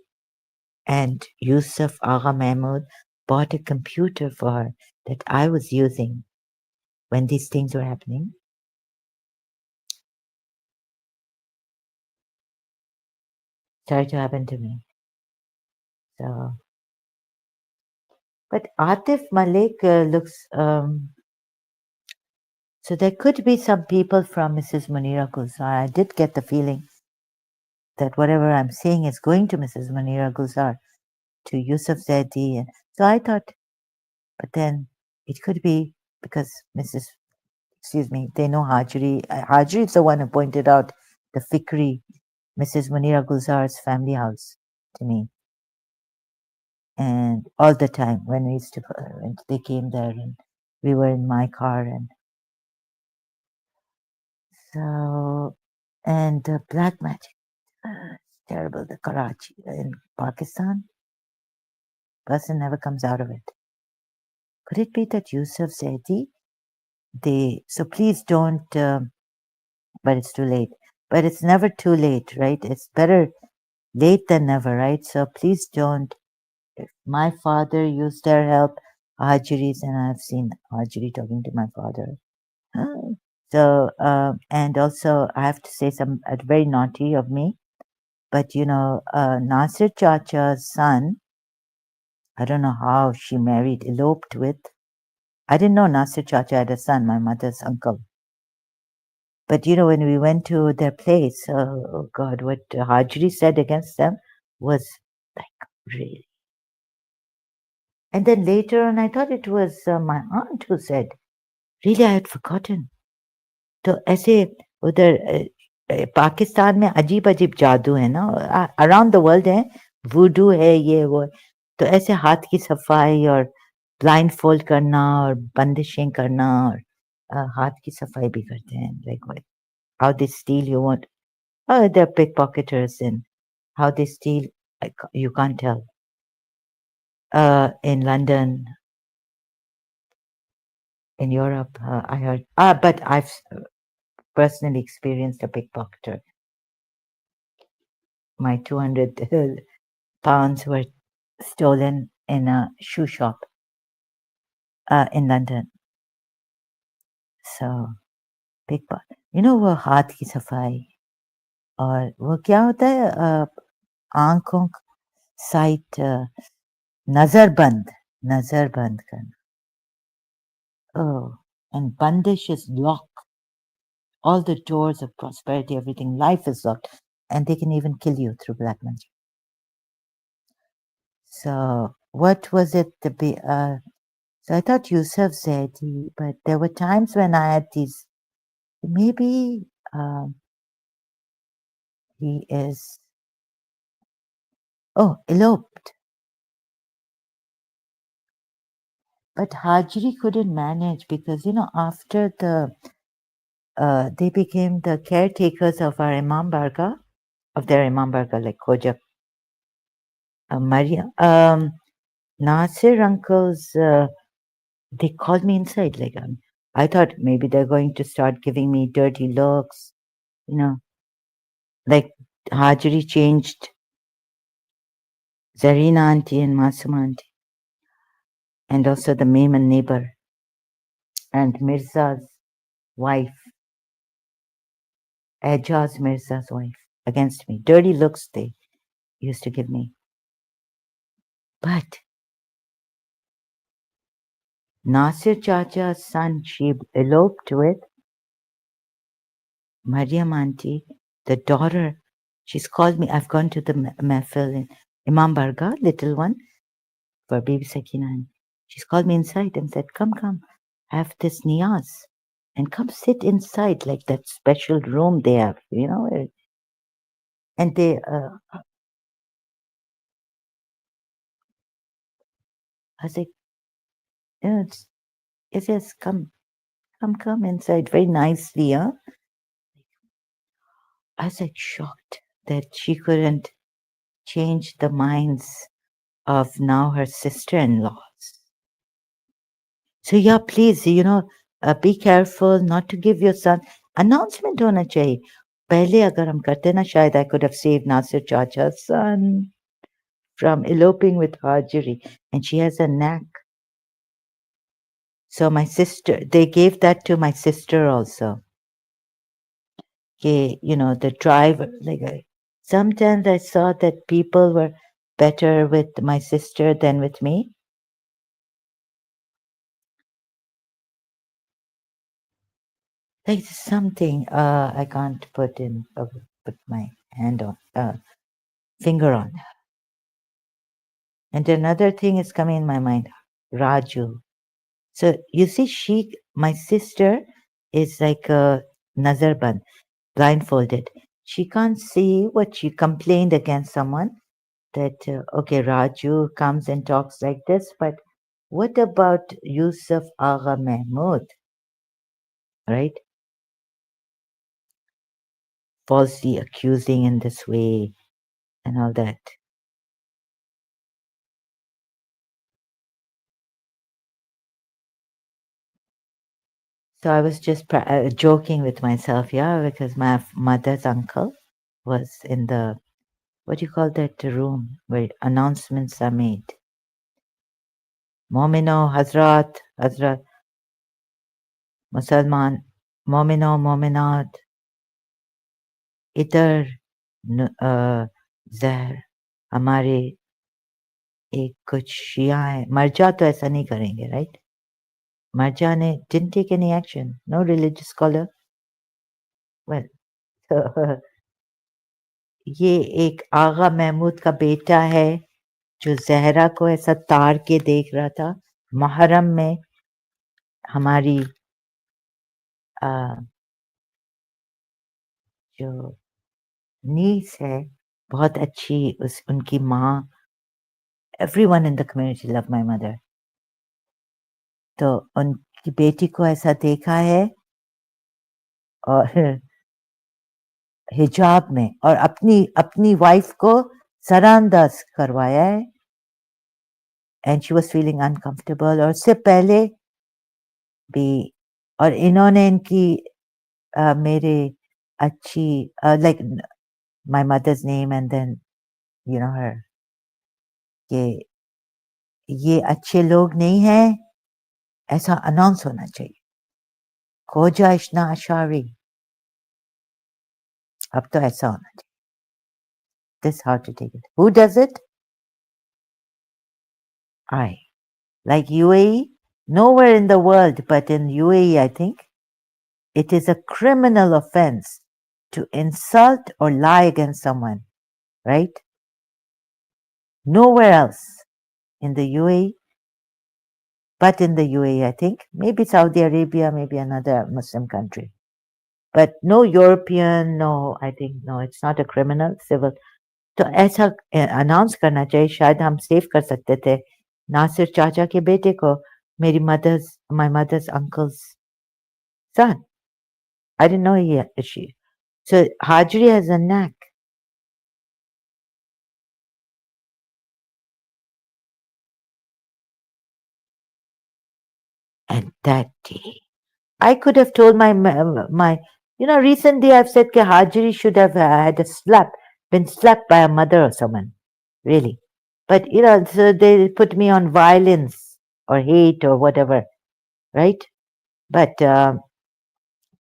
and Yusuf Agha Mahmud bought a computer for her that I was using when these things were happening. Started to happen to me. So, but Atif Malik looks. So there could be some people from Mrs. Munira Gulzar. I did get the feeling that whatever I'm saying is going to Mrs. Munira Gulzar, to Yusuf Zaidi. And so I thought, but then it could be because they know Hajri. Hajri is the one who pointed out the Fikri, Mrs. Munira Gulzar's family house to me. And all the time when when they came there and we were in my car, and so, and black magic, it's terrible. The Karachi in Pakistan, person never comes out of it. Could it be that Yusuf Zaidi? So please don't. But it's too late. But it's never too late, right? It's better late than never, right? So please don't. If my father used their help, Hajiris, and I've seen Hajiri talking to my father. So, and also I have to say very naughty of me, but Nasir Chacha's son, I don't know how she eloped with. I didn't know Nasir Chacha had a son, my mother's uncle. But when we went to their place, oh God, what Hajri said against them was like really. And then later on, I thought it was my aunt who said, really, I had forgotten. तो ऐसे उधर पाकिस्तान में अजीब अजीब जादू है ना, around the world है, वुडू है, ये वो, तो ऐसे हाथ की सफाई और ब्लाइंड फोल्ड करना और बंदिशें करना और हाथ की सफाई भी करते हैं, like how they still you want, they're pickpocketers and how they steal, you can't tell. In London, in Europe, I heard, but I've personally experienced a pickpocketer. My 200 pounds were stolen in a shoe shop in London. So, pickpocket. वो हाथ की सफाई और वो क्या होता है, आंखों साइट, नजर बंद करना. Oh, and bandish is lock. All the doors of prosperity, everything, life is locked, and they can even kill you through black magic. So, what was it to be? So I thought Yusuf said, but there were times when I had these. Maybe he is. Oh, eloped. But Hajri couldn't manage because after they became the caretakers of our Imam Barga, of their Imam Barga, like Khoja Maria. Nasir uncles, they called me inside. Like I thought maybe they're going to start giving me dirty looks, like Hajri changed Zarina auntie and Masuma auntie, and also the Maiman neighbor and Mirza's wife, Ejaz Mirza's wife, against me. Dirty looks they used to give me. But Nasir Chacha's son, she eloped with Mariam auntie, the daughter. She's called me. I've gone to the Mehfil in Imam Barga, little one, for Bibi Sakina. And she's called me inside and said, come, have this niyaz. And come sit inside, like that special room they have, and they, I was like, yes, come inside very nicely, huh? I was like shocked that she couldn't change the minds of now her sister-in-laws. So yeah, please, be careful not to give your son announcement होना चाहिए. पहले अगर हम करते ना, शायद I could have saved Nasir Chacha's son from eloping with Hajri, and she has a knack. So my sister, they gave that to my sister also. The driver, sometimes I saw that people were better with my sister than with me. Like something I can't put my hand on, finger on. And another thing is coming in my mind, Raju. So you see, my sister is like a nazarban, blindfolded. She can't see what she complained against someone that, okay, Raju comes and talks like this, but what about Yusuf Agha Mahmud, right? Falsely accusing in this way and all that. So I was just joking with myself, yeah, because my mother's uncle was in the, what do you call that room where announcements are made? Momino, Hazrat, Musalman, Momino, Mominat, इधर जहर हमारे एक कुछ शिया है, मर्जा तो ऐसा नहीं करेंगे, राइट? मर्जा ने didn't take any action, no religious scholar. well, तो ये एक आगा महमूद का बेटा है जो ज़हरा को ऐसा ताड़ के देख रहा था। मुहर्रम में हमारी अ, जो नीस है बहुत अच्छी उस उनकी माँ everyone in the community love my mother. तो उनकी बेटी को ऐसा देखा है और हिजाब में और अपनी अपनी वाइफ को सरांदाज करवाया है and she was feeling uncomfortable और उससे पहले भी और इन्होंने इनकी मेरे अच्छी like my mother's name and then you know हर कि ये अच्छे लोग नहीं हैं ऐसा अनाउंस होना चाहिए खोजा इश्ना अशारी अब तो ऐसा होना चाहिए this how to take it who does it I like UAE nowhere in the world but in UAE I think it is a criminal offense to insult or lie against someone right nowhere else in the UAE but in the UAE I think maybe Saudi Arabia maybe another Muslim country but no European no I think no it's not a criminal civil तो ऐसा announce करना चाहिए शायद हम save कर सकते थे नासिर चाचा के बेटे को मेरी mother's my mother's uncle's son I didn't know she so Hajri has a knack and that day I could have told my recently I've said that Hajri should have had been slapped by a mother or someone really but so they put me on violence or hate or whatever right but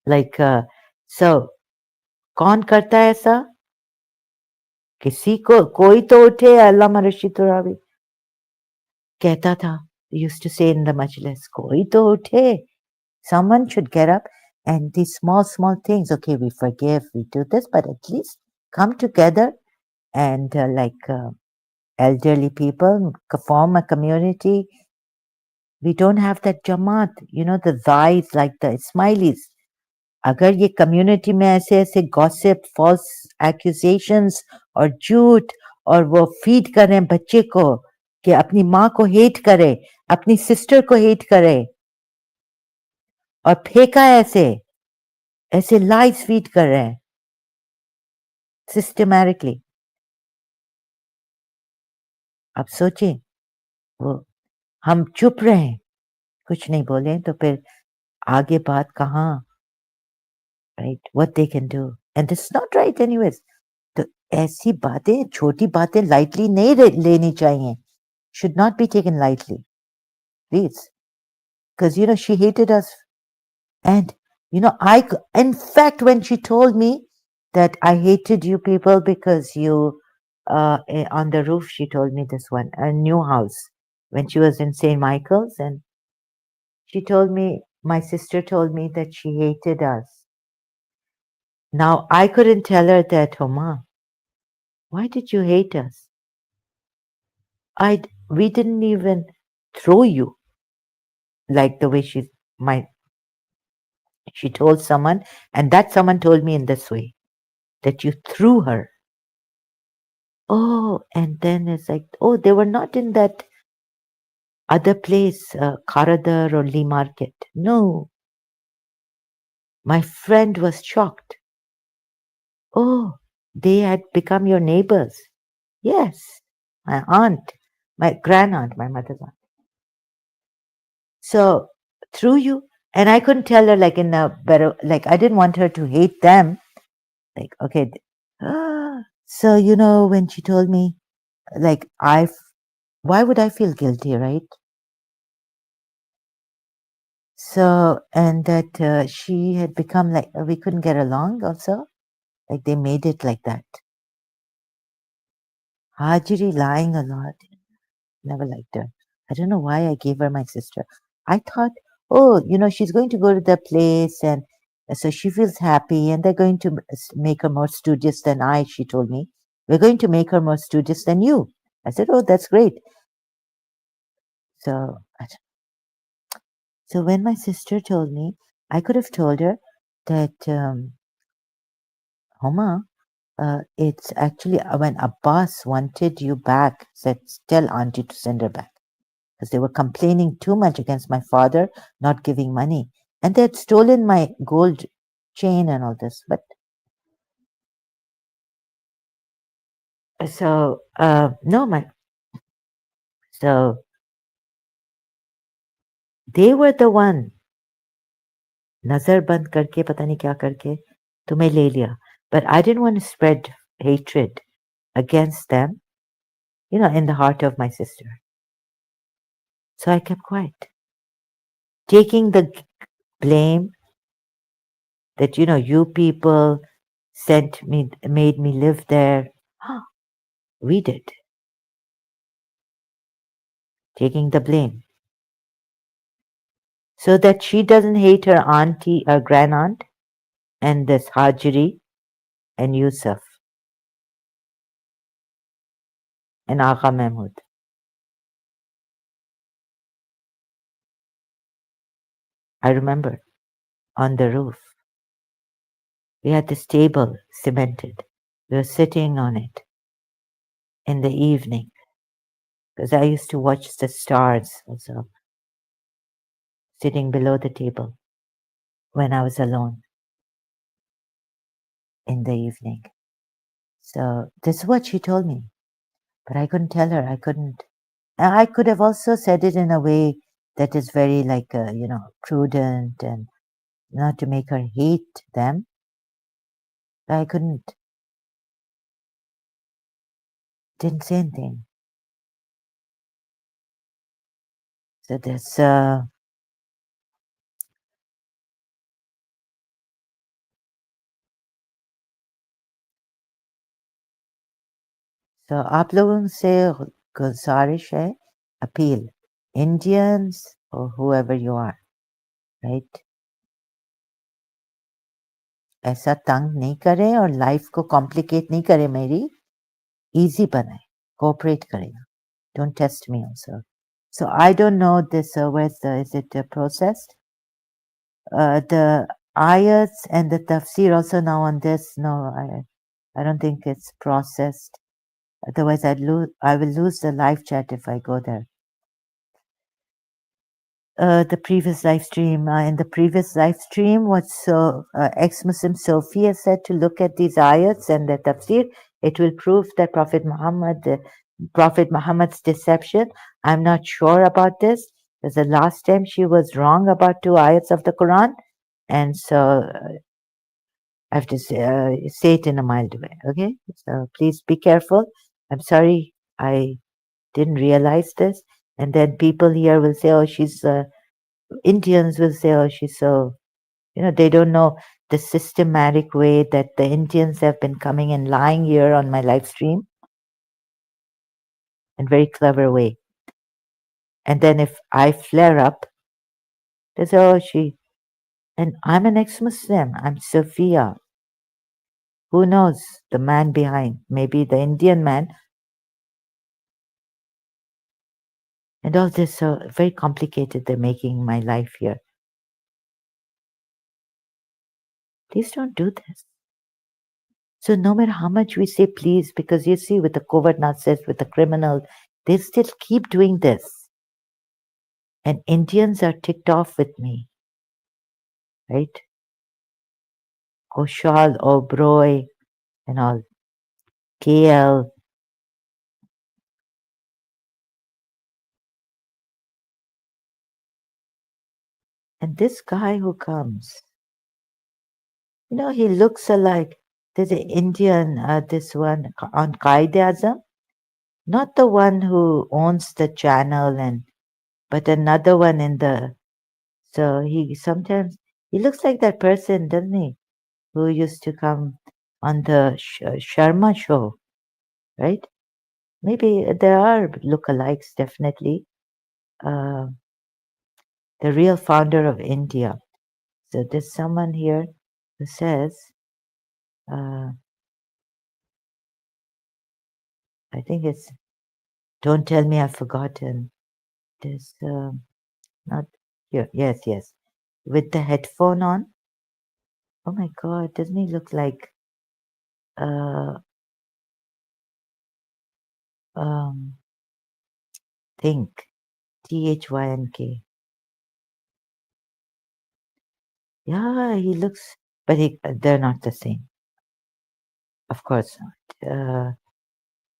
like so कौन करता है ऐसा किसी को कोई तो उठे अल्लामा रशीद तुरावी कहता था used to say in the majlis कोई तो उठे someone should get up and these small things okay we forgive we do this but at least come together and elderly people form a community we don't have that jamaat the zais like the smileys अगर ये community में ऐसे ऐसे gossip false accusations और झूठ और वो feed कर रहे हैं बच्चे को कि अपनी माँ को हेट करे अपनी सिस्टर को हेट करे और फेंका ऐसे ऐसे लाइस फीड कर रहे हैं सिस्टमैटिकली अब सोचिए वो हम चुप रहे कुछ नहीं बोले तो फिर आगे बात कहाँ right what they can do and this is not right anyways तो ऐसी बातें छोटी बातें लाइटली नहीं लेनी चाहिए should not be taken lightly please because she hated us and in fact when she told me that I hated you people because you on the roof she told me this one a new house when she was in St. Michael's and she told me my sister told me that she hated us now I couldn't tell her that Homa why did you hate us we didn't even throw you like the way she told someone and that someone told me in this way that you threw her oh and then it's like oh they were not in that other place Karadar or Lee Market no my friend was shocked oh they had become your neighbors yes my aunt my grand aunt my mother's aunt so through you and I couldn't tell her like in a better like I didn't want her to hate them like okay so when she told me like why would I feel guilty right so and that she had become like we couldn't get along also like they made it like that Hajiri lying a lot never liked her I don't know why I gave her my sister I thought oh she's going to go to the place and So she feels happy, and they're going to make her more studious than I, she told me. We're going to make her more studious than you. I said, oh, that's great. So, so when my sister told me, I could have told her that, Homa, it's actually when Abbas wanted you back, said, tell auntie to send her back. Because they were complaining too much against my father not giving money. And they had stolen my gold chain and all this. But so, no, so they were the one, नजर बंद करके पता नहीं क्या करके तुम्हें ले लिया. But I didn't want to spread hatred against them, in the heart of my sister. So I kept quiet, taking the blame that, you people made me live there. We did, taking the blame. So that she doesn't hate her auntie, her grandaunt, and this Hajri and Yusuf and Agha Mahmud. I remember on the roof, we had this table cemented. We were sitting on it in the evening because I used to watch the stars also, sitting below the table when I was alone in the evening. So this is what she told me, but I couldn't tell her. I couldn't. I could have also said it in a way that is very like, prudent and not to make her hate them. But I couldn't. Didn't say anything. So this. So आप लोगों से गुजारिश है, appeal, Indians or whoever you are, right? ऐसा तंग नहीं करें और लाइफ को कॉम्प्लिकेट नहीं करें मेरी, easy बनाए, cooperate करेगा. Don't test me also. So I don't know this, is it processed? The ayats and the tafsir also now on this, no, I don't think it's processed. Otherwise I will lose the live chat if I go there. The previous live stream. In the previous live stream, what ex-Muslim Sophia said to look at these ayats and the tafsir, it will prove that Prophet Muhammad's deception. I'm not sure about this, because the last time she was wrong about 2 ayats of the Quran, and so I have to say it in a mild way. Okay, so please be careful. I'm sorry I didn't realize this, and then people here will say, "Oh, she's." Indians will say, oh, she's so, they don't know the systematic way that the Indians have been coming and lying here on my live stream in very clever way. And then if I flare up, they say, oh, and I'm an ex-Muslim. I'm Sophia. Who knows the man behind? Maybe the Indian man. And all this, so very complicated. They're making my life here. Please don't do this. So no matter how much we say please, because you see with the covert narcissists, with the criminals, they still keep doing this. And Indians are ticked off with me, right? Koshal, Oberoi, and all, KL. And this guy who comes, he looks alike. There's an Indian, this one on Qaeda-Azam, not the one who owns the channel, but another one so he looks like that person, doesn't he? Who used to come on the Sharma show, right? Maybe there are lookalikes, definitely. The real founder of India. So there's someone here. who says, uh, I think it's, don't tell me I've forgotten. There's not here. Yes, yes. With the headphone on. Oh my God, doesn't he look like uh um think Thynk? Yeah, he looks, but they're not the same. Of course not.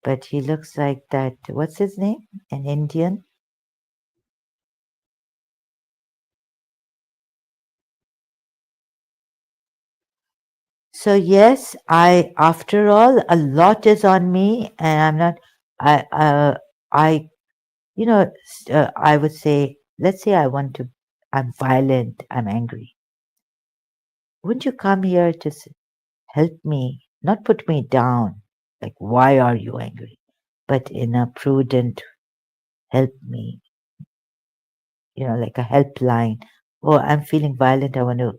But he looks like that. What's his name? An Indian. So yes, after all, a lot is on me, and I'm not. I I would say, let's say I want to. I'm violent. I'm angry. Wouldn't you come here to help me, not put me down? Like, why are you angry? But in a prudent, help me. Like a helpline. Oh, I'm feeling violent. I want to,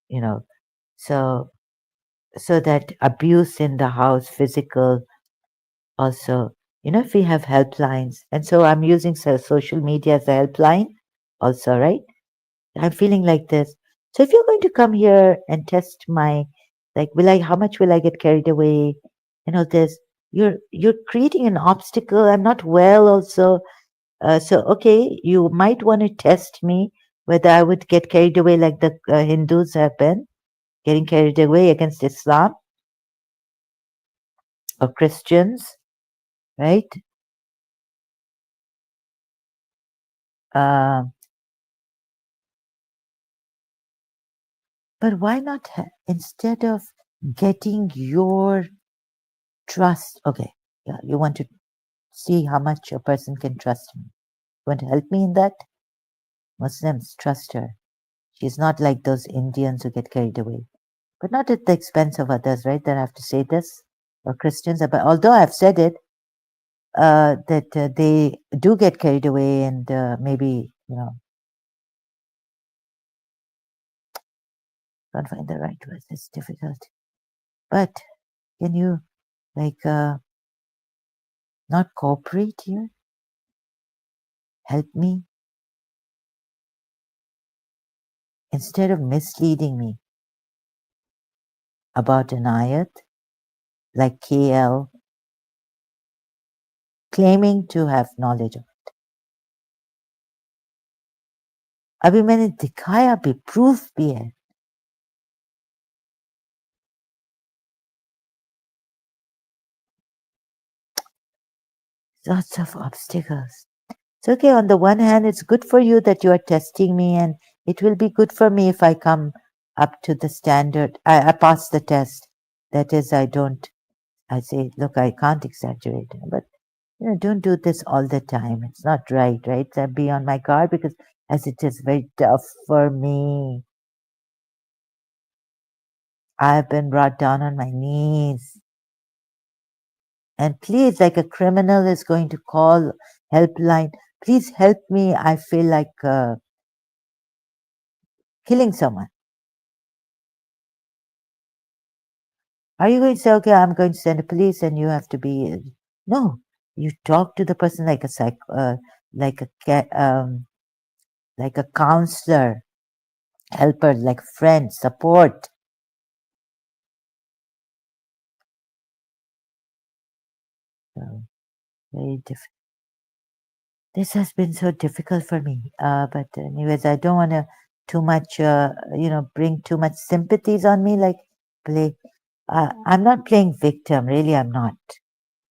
you know. So that abuse in the house, physical, also, if we have helplines, and so I'm using social media as a helpline also, right? I'm feeling like this. So if you're going to come here and test my, like, how much will I get carried away, this, you're creating an obstacle. I'm not well also. So okay, you might want to test me whether I would get carried away like the Hindus have been getting carried away against Islam or Christians, right? Uh, but why not instead of getting your trust? Okay, yeah, you want to see how much a person can trust me. You want to help me in that? Muslims trust her. She's not like those Indians who get carried away, but not at the expense of others, right? That I have to say this, or Christians. But although I've said it, that they do get carried away, and maybe can't find the right words. It's difficult. But can you like not cooperate here? Help me instead of misleading me about an ayat like KL claiming to have knowledge of. अभी मैंने दिखाया भी, proof भी है. Lots of obstacles. So okay, on the one hand, it's good for you that you are testing me, and it will be good for me if I come up to the standard. I pass the test. That is, I say, look, I can't exaggerate, but don't do this all the time. It's not right, right? So be on my guard because as it is very tough for me. I've been brought down on my knees. And please, like a criminal is going to call helpline, please help me. I feel like killing someone. Are you going to say, okay, I'm going to send a police and you have to be? No, you talk to the person like a like like a counselor, helper, like friend, support. So, very difficult. This has been so difficult for me. But anyways, I don't want to too much, bring too much sympathies on me. Like play. I'm not playing victim. Really, I'm not.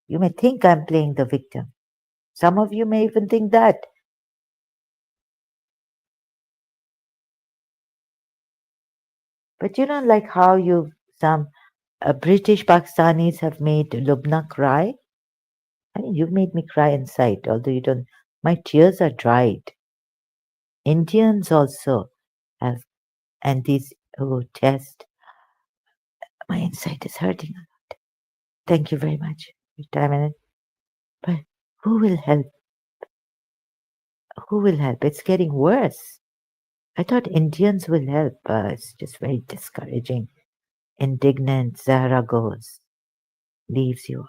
You may think I'm playing the victim. Some of you may even think that. But like how some British Pakistanis have made Lubna cry. I mean, you've made me cry inside, although you don't. My tears are dried. Indians also have, and these who test, my inside is hurting. Thank you very much for your time and but who will help? Who will help? It's getting worse. I thought Indians will help. It's just very discouraging. Indignant, Zahra goes, leaves you.